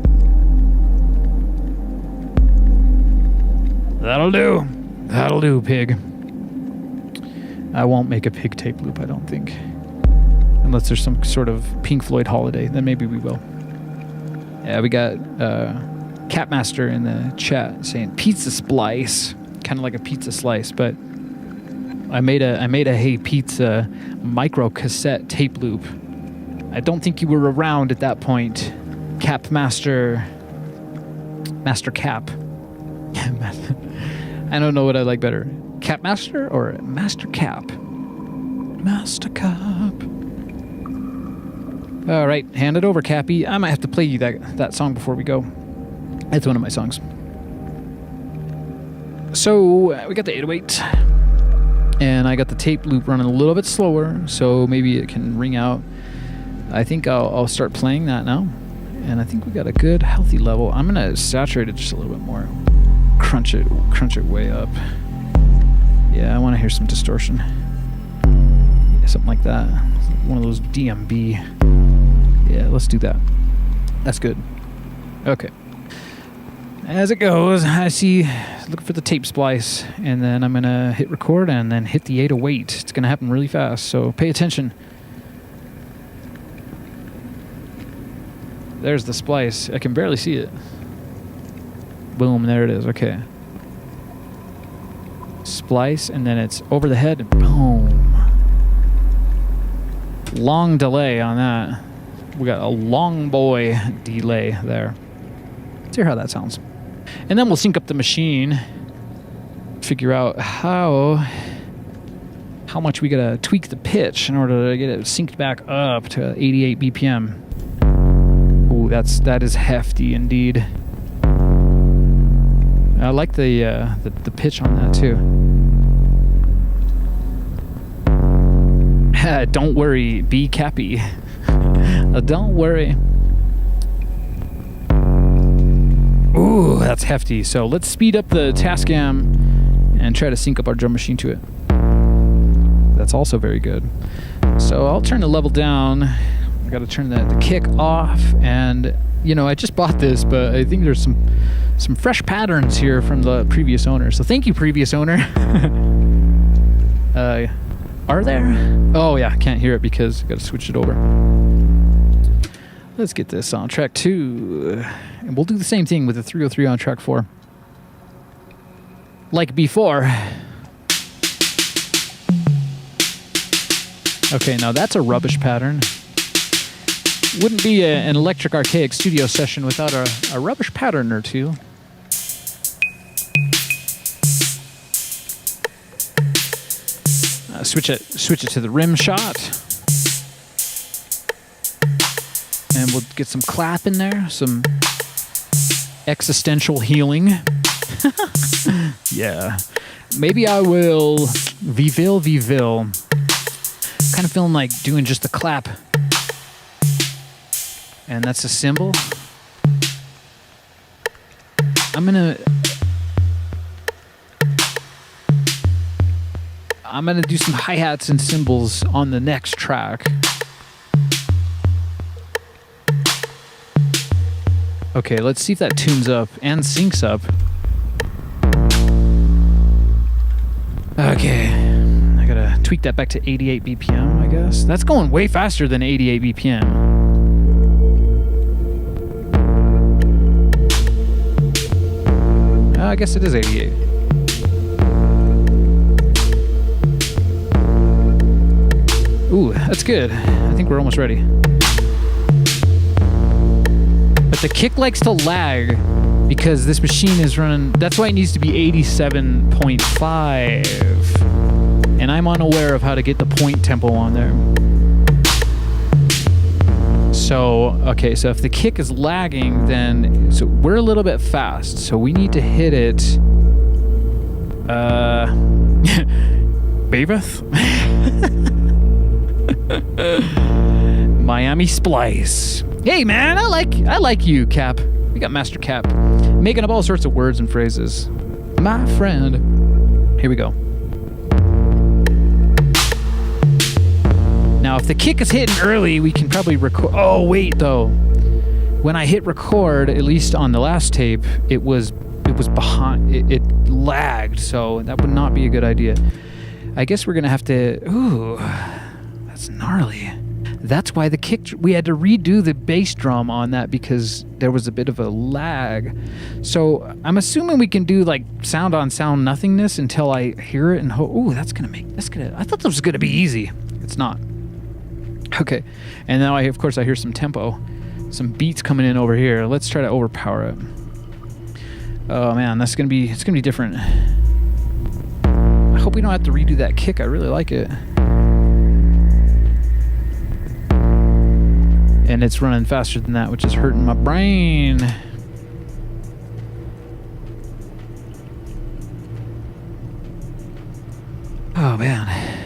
That'll do. That'll do, pig. I won't make a pig tape loop, I don't think. Unless there's some sort of Pink Floyd holiday, then maybe we will. Yeah, we got Catmaster in the chat saying pizza splice, kind of like a pizza slice, but I made a Hey Pizza micro cassette tape loop. I don't think you were around at that point, Master Cap. I don't know what I like better, Capmaster or Master Cap? Master Cap. All right, hand it over, Cappy. I might have to play you that song before we go. That's one of my songs. So we got the 808, and I got the tape loop running a little bit slower, so maybe it can ring out. I think I'll start playing that now, and I think we got a good, healthy level. I'm gonna saturate it just a little bit more, crunch it way up. Yeah, I want to hear some distortion. Yeah, something like that. One of those DMB. Yeah, let's do that. That's good. Okay. As it goes, I see, looking for the tape splice, and then I'm going to hit record and then hit the 808. It's going to happen really fast, so pay attention. There's the splice. I can barely see it. Boom, there it is. Okay. Splice, and then it's over the head, and boom. Long delay on that. We got a long boy delay there. Let's hear how that sounds. And then we'll sync up the machine, figure out how much we gotta tweak the pitch in order to get it synced back up to 88 BPM. Ooh, that is hefty indeed. I like the pitch on that too. Don't worry, be Cappy. Don't worry. Ooh, that's hefty. So let's speed up the Tascam and try to sync up our drum machine to it. That's also very good. So I'll turn the level down. I got to turn the kick off, and you know, I just bought this, but I think there's some fresh patterns here from the previous owner. So thank you, previous owner. Are there? Oh yeah, can't hear it because I got to switch it over. Let's get this on track 2. And we'll do the same thing with the 303 on track 4. Like before. Okay, now that's a rubbish pattern. Wouldn't be an electric archaic studio session without a rubbish pattern or two. Switch it to the rim shot. And we'll get some clap in there, some existential healing. Yeah. Maybe I will Viville. Kind of feeling like doing just the clap. And that's a cymbal. I'm gonna do some hi-hats and cymbals on the next track. Okay, let's see if that tunes up and syncs up. Okay, I gotta tweak that back to 88 BPM, I guess. That's going way faster than 88 BPM. I guess it is 88. Ooh, that's good. I think we're almost ready. But the kick likes to lag because this machine is running... That's why it needs to be 87.5. And I'm unaware of how to get the point tempo on there. So, okay, so if the kick is lagging, then... So we're a little bit fast, so we need to hit it... Baveth? Miami Splice. Hey man, I like you, Cap. We got Master Cap making up all sorts of words and phrases. My friend. Here we go. Now Now, if the kick is hitting early, we can probably record. Oh, wait, though. When I hit record, at least on the last tape, it was behind. It lagged, so that would not be a good idea. I guess we're going to have to... Ooh, that's gnarly. That's why the kick... We had to redo the bass drum on that because there was a bit of a lag. So I'm assuming we can do like sound on sound nothingness until I hear it and... Ooh, that's going to make... I thought this was going to be easy. It's not. Okay. And now, of course, I hear some tempo. Some beats coming in over here. Let's try to overpower it. Oh, man, it's going to be different. I hope we don't have to redo that kick. I really like it. And it's running faster than that, which is hurting my brain. Oh, man.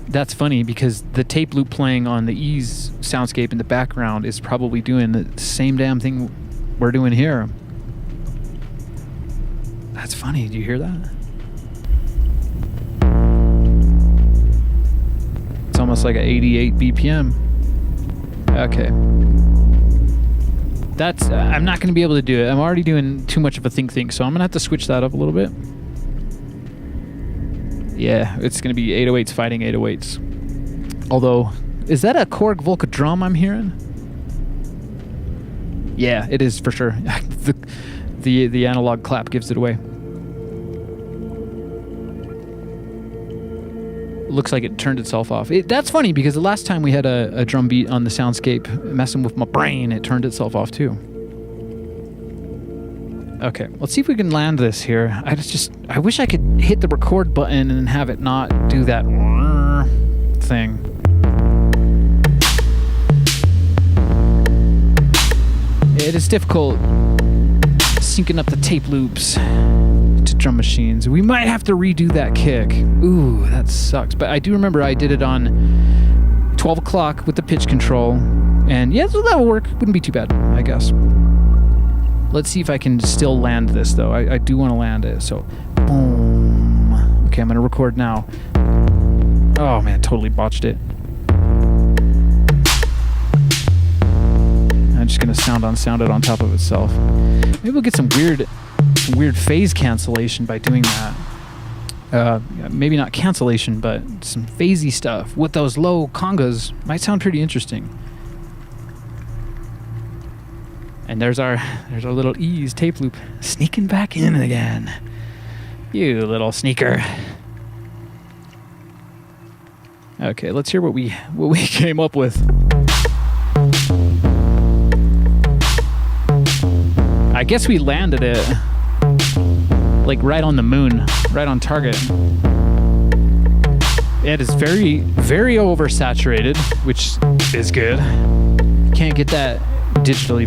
That's funny because the tape loop playing on the Ease soundscape in the background is probably doing the same damn thing we're doing here. That's funny. Do you hear that? It's almost like a 88 BPM. Okay. That's... I'm not going to be able to do it. I'm already doing too much of a think, so I'm going to have to switch that up a little bit. Yeah, it's going to be 808s fighting 808s. Although, is that a Korg Volca drum I'm hearing? Yeah, it is for sure. the analog clap gives it away. Looks like it turned itself off. That's funny because the last time we had a drum beat on the soundscape messing with my brain, it turned itself off too. Okay, let's see if we can land this here. I wish I could hit the record button and have it not do that thing. It is difficult syncing up the tape loops to drum machines. We might have to redo that kick. Ooh, that sucks. But I do remember I did it on 12 o'clock with the pitch control. And yeah, so that'll work. Wouldn't be too bad, I guess. Let's see if I can still land this, though. I do want to land it, so... Boom. Okay, I'm going to record now. Oh, man, totally botched it. I'm just going to sound it on top of itself. Maybe we'll get some weird phase cancellation by doing that. Maybe not cancellation, but some phasey stuff with those low congas. Might sound pretty interesting. And there's our little Ease tape loop sneaking back in again. You little sneaker. Okay, let's hear what we came up with. I guess we landed it like right on the moon, right on target. It is very, very oversaturated, which is good. Can't get that digitally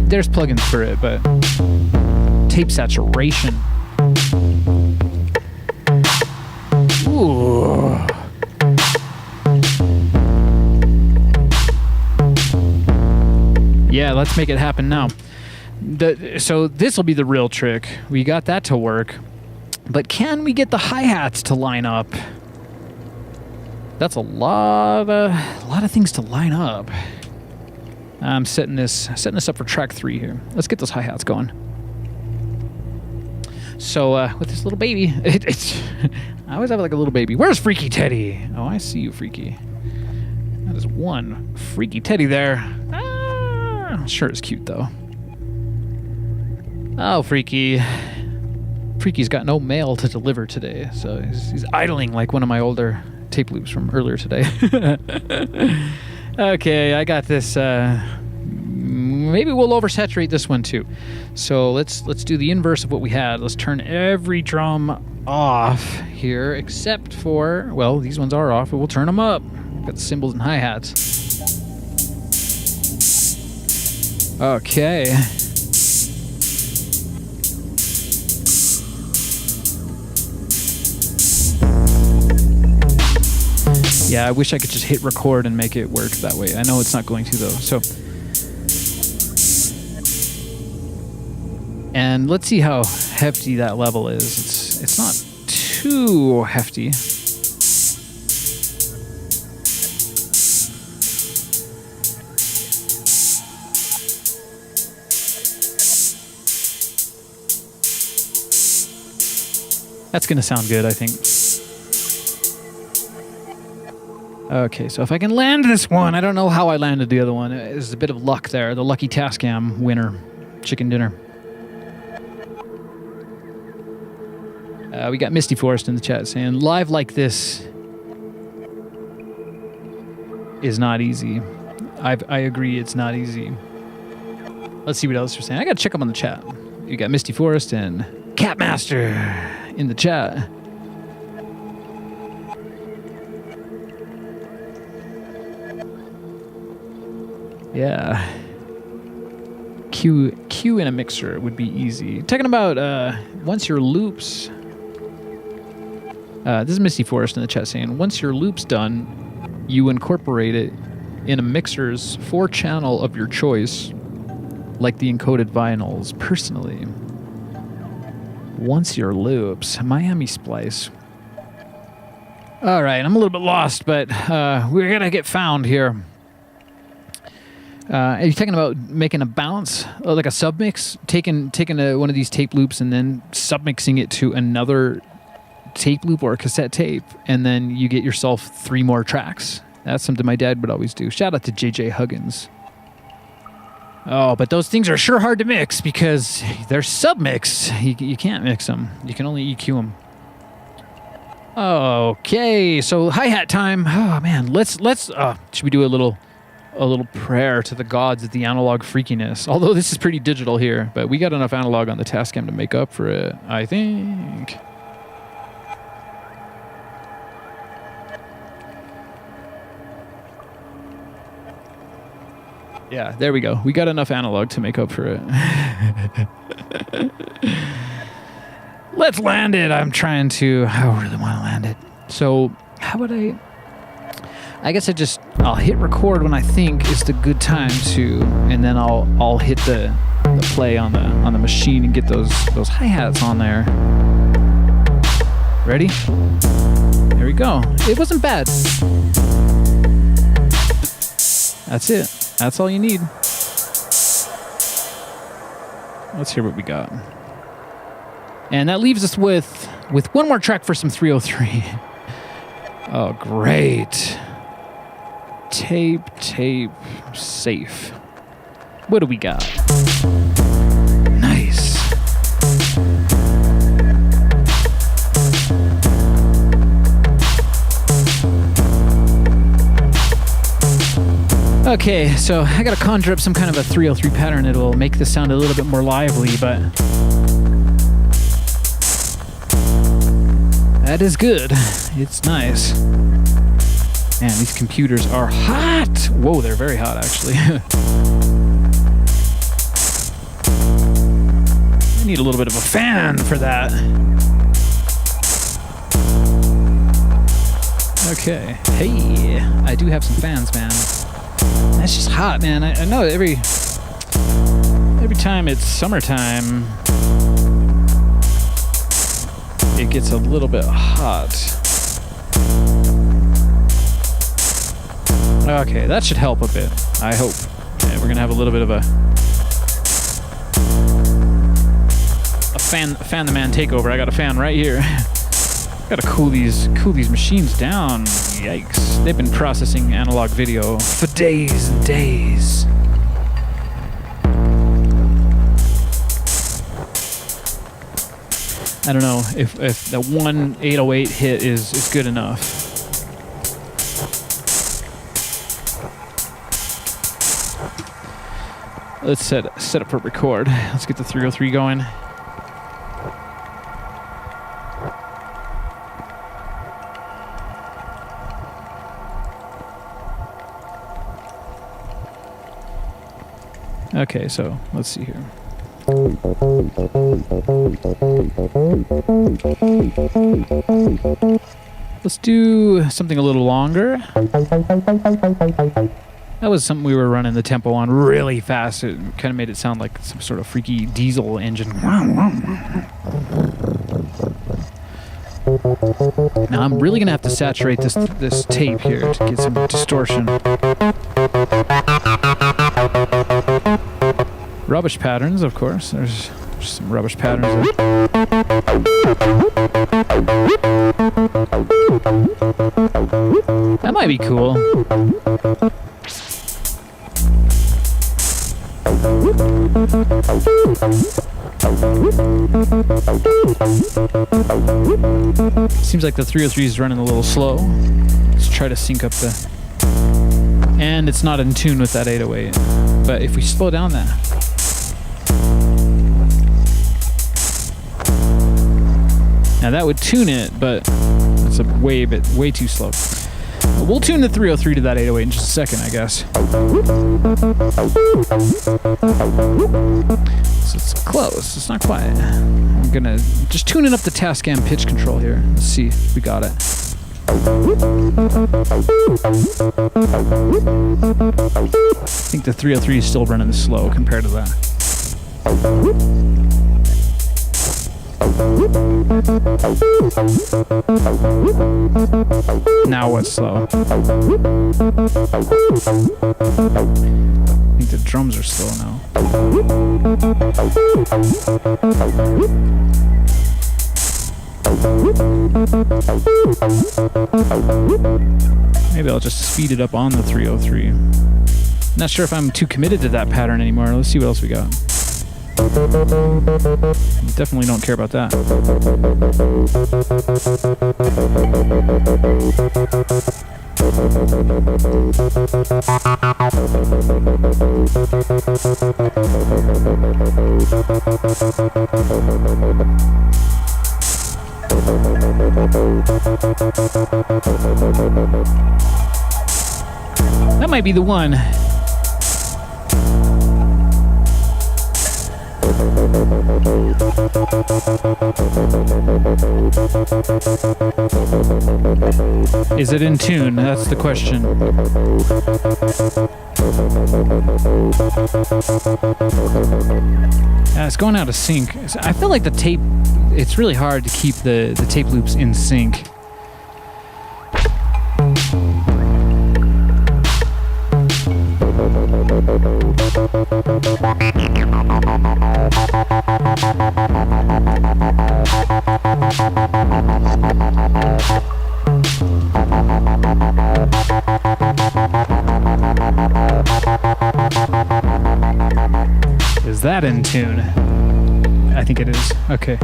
there's plugins for it, but tape saturation. Ooh. Yeah, let's make it happen now. So this will be the real trick. We got that to work, but can we get the hi-hats to line up? That's a lot of things to line up. I'm setting this up for track 3 here. Let's get those hi-hats going. So with this little baby, I always have like a little baby. Where's Freaky Teddy? Oh, I see you, Freaky. That is one Freaky Teddy there. Ah, sure is cute though. Oh, Freaky. Freaky's got no mail to deliver today, so he's idling like one of my older tape loops from earlier today. Okay, I got this. Maybe we'll oversaturate this one too. So let's do the inverse of what we had. Let's turn every drum off here, except for, well, these ones are off, but we'll turn them up. Got the cymbals and hi-hats. Okay. Yeah, I wish I could just hit record and make it work that way. I know it's not going to though. So, and let's see how hefty that level is. It's not too hefty. That's going to sound good, I think. Okay, so if I can land this one, I don't know how I landed the other one. There's a bit of luck there. The lucky Tascam winner, chicken dinner. We got Misty Forest in the chat saying, live like this is not easy. I agree, it's not easy. Let's see what else you're saying. I got to check them on the chat. You got Misty Forest and Catmaster in the chat. Yeah. Q in a mixer would be easy. Talking about once your loops... this is Misty Forest in the chat saying, once your loop's done, you incorporate it in a mixer's 4-channel of your choice, like the encoded vinyls. Personally, once your loops, Miami Splice. All right, I'm a little bit lost, but we're gonna get found here. Are you talking about making a bounce, like a submix, taking one of these tape loops and then submixing it to another tape loop or a cassette tape, and then you get yourself 3 more tracks? That's something my dad would always do. Shout out to JJ Huggins. Oh, but those things are sure hard to mix because they're submix. You can't mix them. You can only EQ them. Okay, so hi-hat time. Oh man, let's should we do a little prayer to the gods of the analog freakiness? Although this is pretty digital here, but we got enough analog on the Tascam to make up for it, I think. Yeah, there we go. We got enough analog to make up for it. Let's land it. I really want to land it. So how would I guess I'll hit record when I think is the good time to, and then I'll hit the play on the machine and get those hi-hats on there. Ready? There we go. It wasn't bad. That's it. That's all you need. Let's hear what we got. And that leaves us with one more track for some 303. Oh, great. Tape, safe. What do we got? Nice. Okay, so I gotta conjure up some kind of a 303 pattern that'll make this sound a little bit more lively, but that is good. It's nice. Man, these computers are hot! Whoa, they're very hot, actually. I need a little bit of a fan for that. Okay. Hey, I do have some fans, man. That's just hot, man. I know every time it's summertime, it gets a little bit hot. Okay, that should help a bit, I hope. Okay, we're gonna have a little bit of a fan the man takeover. I got a fan right here. Gotta cool these machines down. Yikes. They've been processing analog video for days and days. I don't know if the 1 808 hit is good enough. Let's set up for record. Let's get the 303 going. Okay, so let's see here. Let's do something a little longer. That was something we were running the tempo on really fast. It kind of made it sound like some sort of freaky diesel engine. Now I'm really gonna have to saturate this tape here to get some distortion. Rubbish patterns, of course. There's some rubbish patterns. That might be cool. Seems like the 303 is running a little slow. Let's try to sync up the... And it's not in tune with that 808. But if we slow down that... Now that would tune it, but it's a way too slow. We'll tune the 303 to that 808 in just a second, I guess. So it's close. It's not quiet. I'm gonna just tune it up the Tascam pitch control here. Let's see if we got it. I think the 303 is still running slow compared to that. Now what's slow? I think the drums are slow now. Maybe I'll just speed it up on the 303. Not sure if I'm too committed to that pattern anymore. Let's see what else we got. Definitely don't care about that. That might be the one. Is it in tune? That's the question. It's going out of sync. I feel like the tape, it's really hard to keep the tape loops in sync. Is that in tune? I think it is. Okay.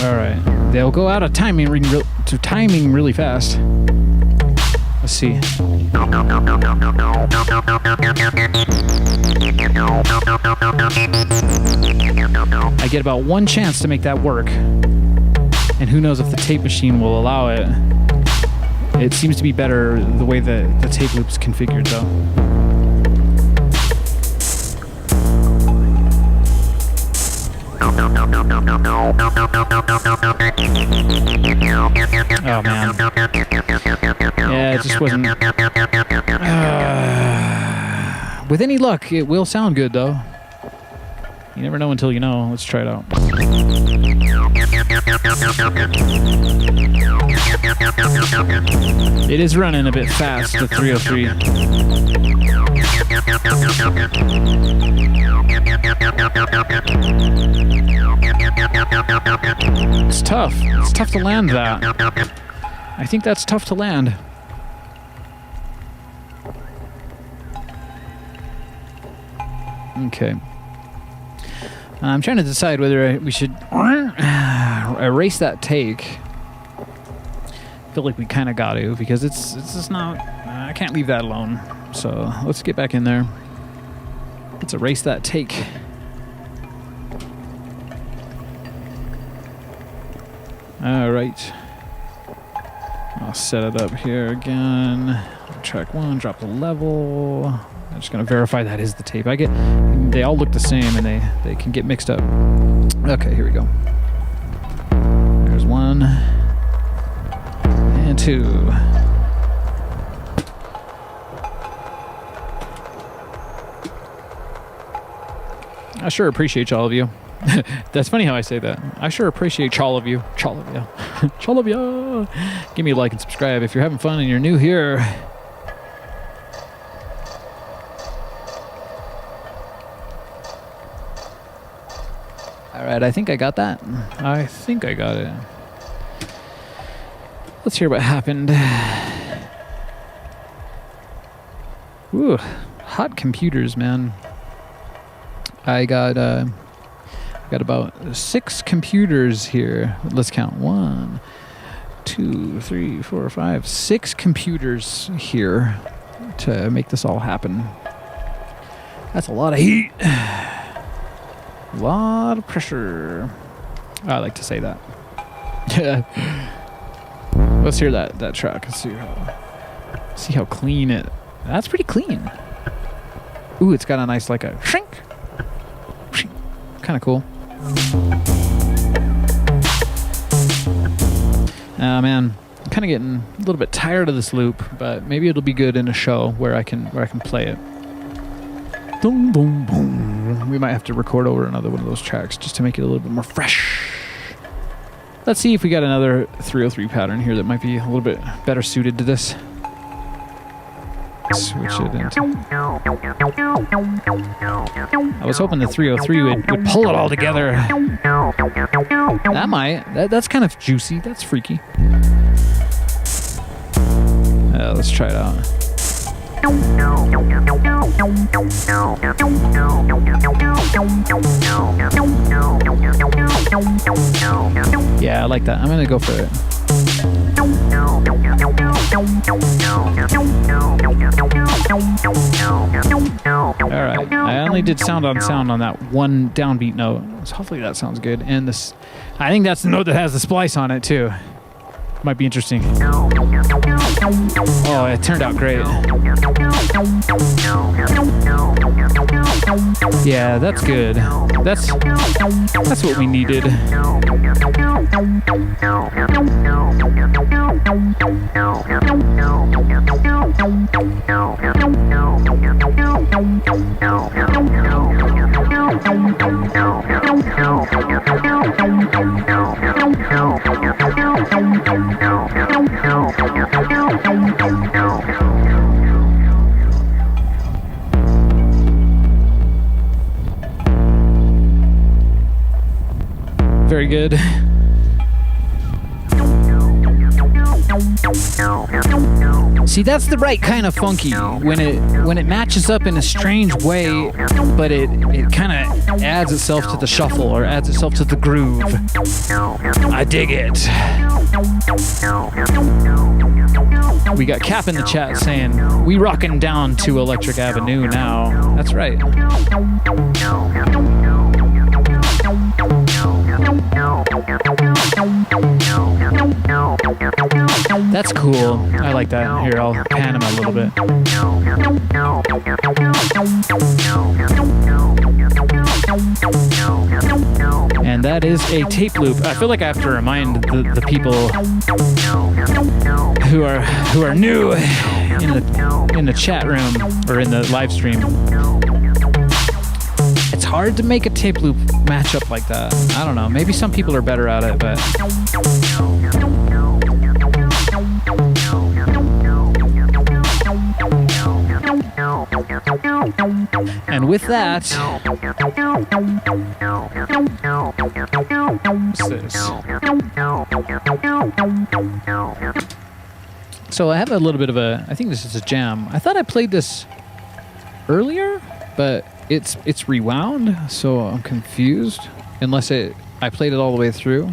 All right. They'll go out of timing really fast. Let's see. I get about one chance to make that work. And who knows if the tape machine will allow it. It seems to be better the way the tape loop's configured, though. Oh, man. Yeah, it just wasn't... with any luck, it will sound good, though. You never know until you know. Let's try it out. It is running a bit fast, the 303. It's tough. It's tough to land that. I think that's tough to land. Okay. I'm trying to decide whether we should erase that take. I feel like we kind of got to, because it's just not... I can't leave that alone. So let's get back in there. Let's erase that take. All right. I'll set it up here again. Track 1, drop the level. I'm just going to verify that is the tape. They all look the same and they can get mixed up. Okay, here we go. There's 1 and 2. I sure appreciate all of you. That's funny how I say that. I sure appreciate all of you. All of you. All of you. Give me a like and subscribe if you're having fun and you're new here. All right, I think I got that. I think I got it. Let's hear what happened. Ooh, hot computers, man. I got about 6 computers here. Let's count. 1, 2, 3, 4, 5, 6 computers here to make this all happen. That's a lot of heat. A lot of pressure. I like to say that. Let's hear that track. Let's see how clean it. That's pretty clean. Ooh, it's got a nice like a shrink. Kind of cool. Man, I'm kind of getting a little bit tired of this loop, but maybe it'll be good in a show where I can play it. Boom, boom, boom. We might have to record over another one of those tracks just to make it a little bit more fresh. Let's see if we got another 303 pattern here that might be a little bit better suited to this. Switch it into. I was hoping the 303 would pull it all together. That might. That's kind of juicy. That's freaky. Let's try it out. Yeah, I like that. I'm gonna go for it. Alright, I only did sound on that one downbeat note, so hopefully that sounds good. And this, I think that's the note that has the splice on it too. Might be interesting. Oh, it turned out great. Yeah, that's good. That's what we needed. Very good. See, that's the right kind of funky when it matches up in a strange way, but it kind of adds itself to the shuffle or adds itself to the groove. I dig it. We got Cap in the chat saying, we rocking down to Electric Avenue now. That's right. That's cool. I like that. Here, I'll pan him a little bit. And that is a tape loop. I feel like I have to remind the people who are new in the chat room or in the live stream. It's hard to make a tape loop match up like that. I don't know. Maybe some people are better at it, but and with that, what's this? So I have a little bit of I think this is a jam. I thought I played this earlier, but it's rewound, so I'm confused. Unless I played it all the way through.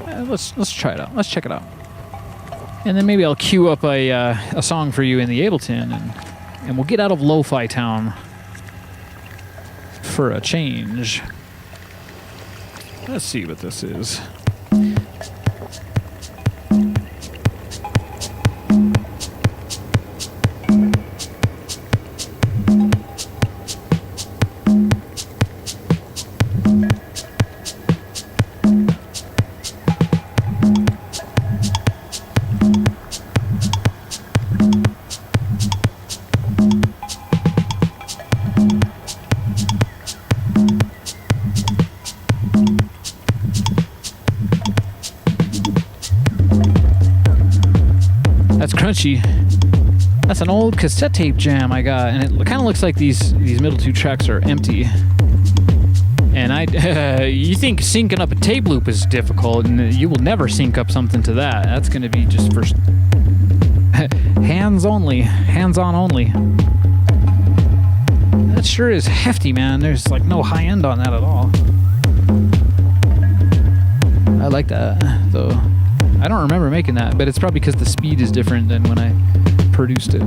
Let's try it out. Let's check it out. And then maybe I'll queue up a song for you in the Ableton, and we'll get out of Lo-Fi Town for a change. Let's see what this is. That's an old cassette tape jam I got, and it kind of looks like these middle two tracks are empty. And You think syncing up a tape loop is difficult, and you will never sync up something to that. That's going to be just for hands-on only. That sure is hefty, man. There's like no high end on that at all. I like that, though. I don't remember making that, but it's probably because the speed is different than when I produced it.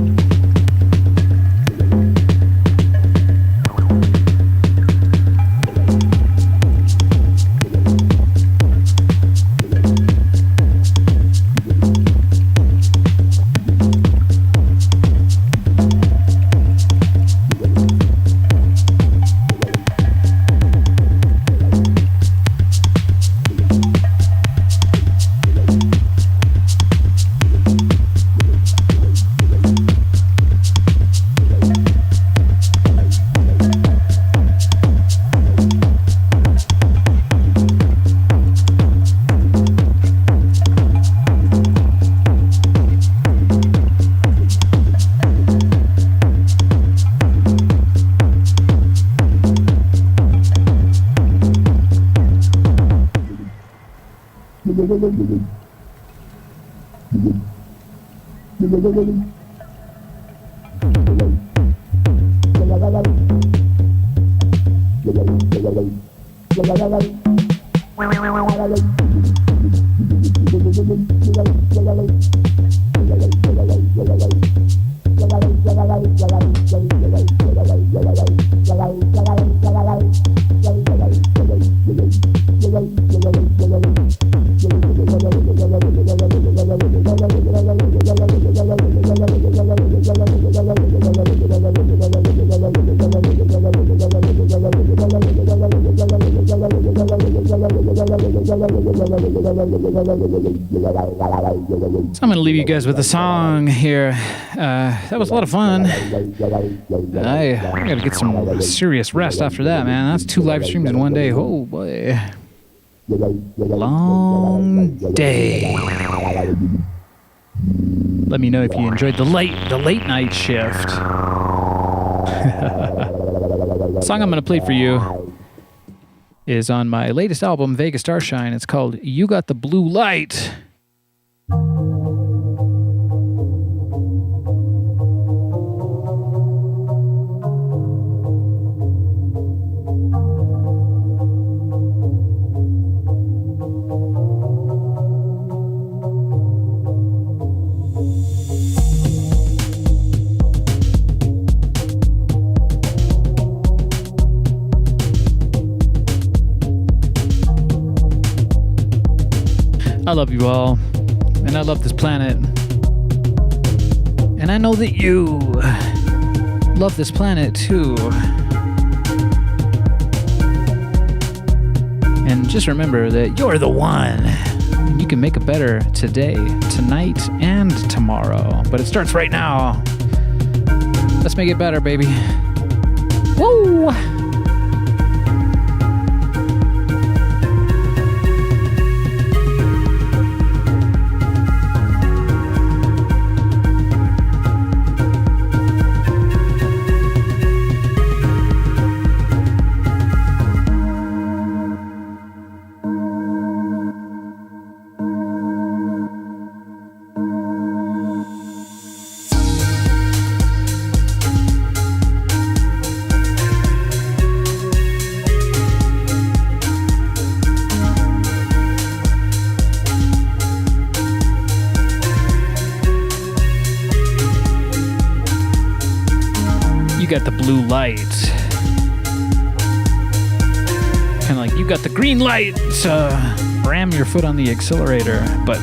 So I'm going to leave you guys with a song here. That was a lot of fun. I got to get some serious rest after that, man. That's 2 live streams in one day. Oh, boy. Long day. Let me know if you enjoyed the late night shift. The song I'm going to play for you is on my latest album, Vegas Starshine. It's called You Got the Blue Light. I love you all, and I love this planet. And I know that you love this planet too. And just remember that you're the one. You can make it better today, tonight, and tomorrow. But it starts right now. Let's make it better, baby. Woo! You got the blue light. Kind of like you got the green light to ram your foot on the accelerator, but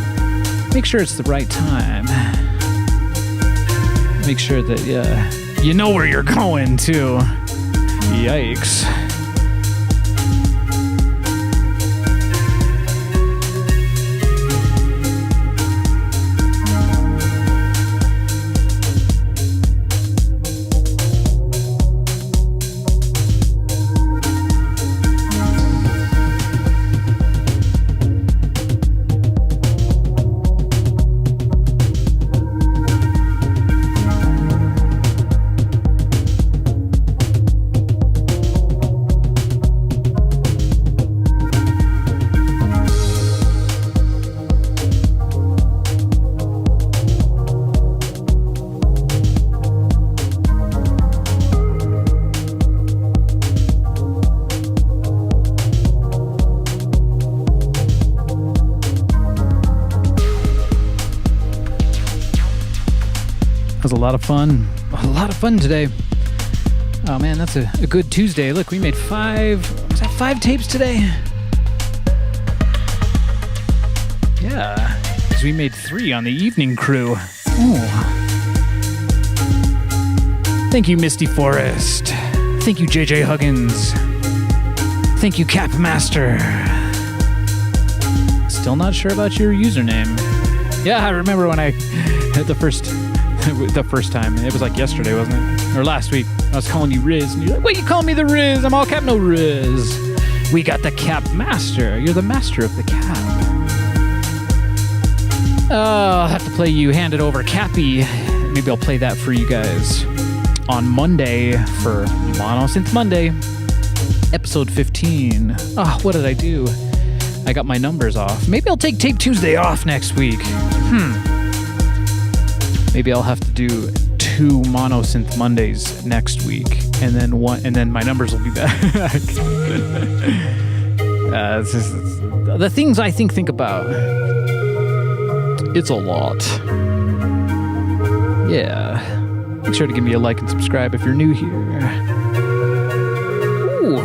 make sure it's the right time. Make sure that you know where you're going too. Yikes. was a lot of fun. A lot of fun today. Oh man, that's a good Tuesday. Look, we made 5 tapes today? Yeah, because we made 3 on the evening crew. Ooh. Thank you, Misty Forest. Thank you, JJ Huggins. Thank you, Capmaster. Still not sure about your username. Yeah, I remember when I had the first time. It was like yesterday, wasn't it? Or last week. I was calling you Riz, and you're like, "Wait, you call me the Riz? I'm all cap, no Riz." We got the Cap Master. You're the master of the cap. Oh, I'll have to play you Hand It Over Cappy. Maybe I'll play that for you guys on Monday for Monosynth Monday, episode 15. Oh, what did I do? I got my numbers off. Maybe I'll take Tape Tuesday off next week. Maybe I'll have to do 2 Monosynth Mondays next week, and then my numbers will be back. The things I think about. It's a lot. Yeah. Make sure to give me a like and subscribe if you're new here. Ooh.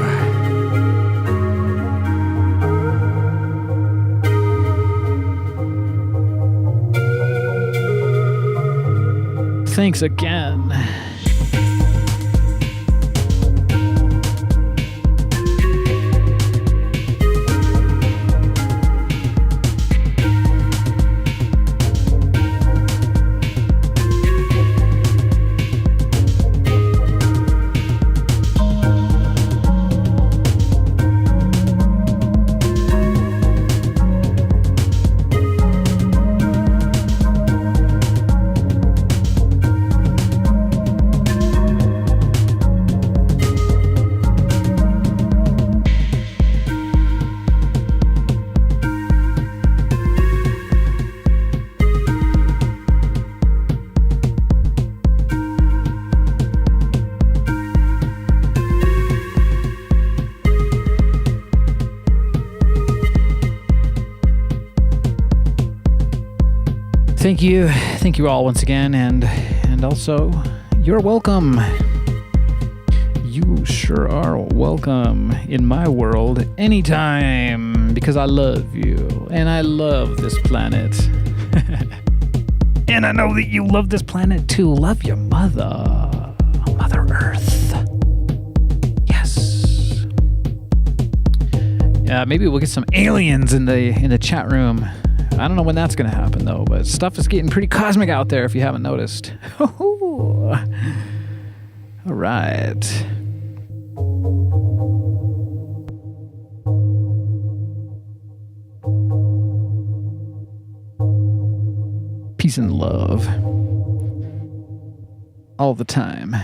Thanks again. Thank you all once again, and also, you're welcome. You sure are welcome in my world anytime, because I love you, and I love this planet. And I know that you love this planet too. Love your Mother Earth. Yes. Yeah, maybe we'll get some aliens in the chat room. I don't know when that's going to happen, though, but stuff is getting pretty cosmic out there if you haven't noticed. All right. Peace and love. All the time.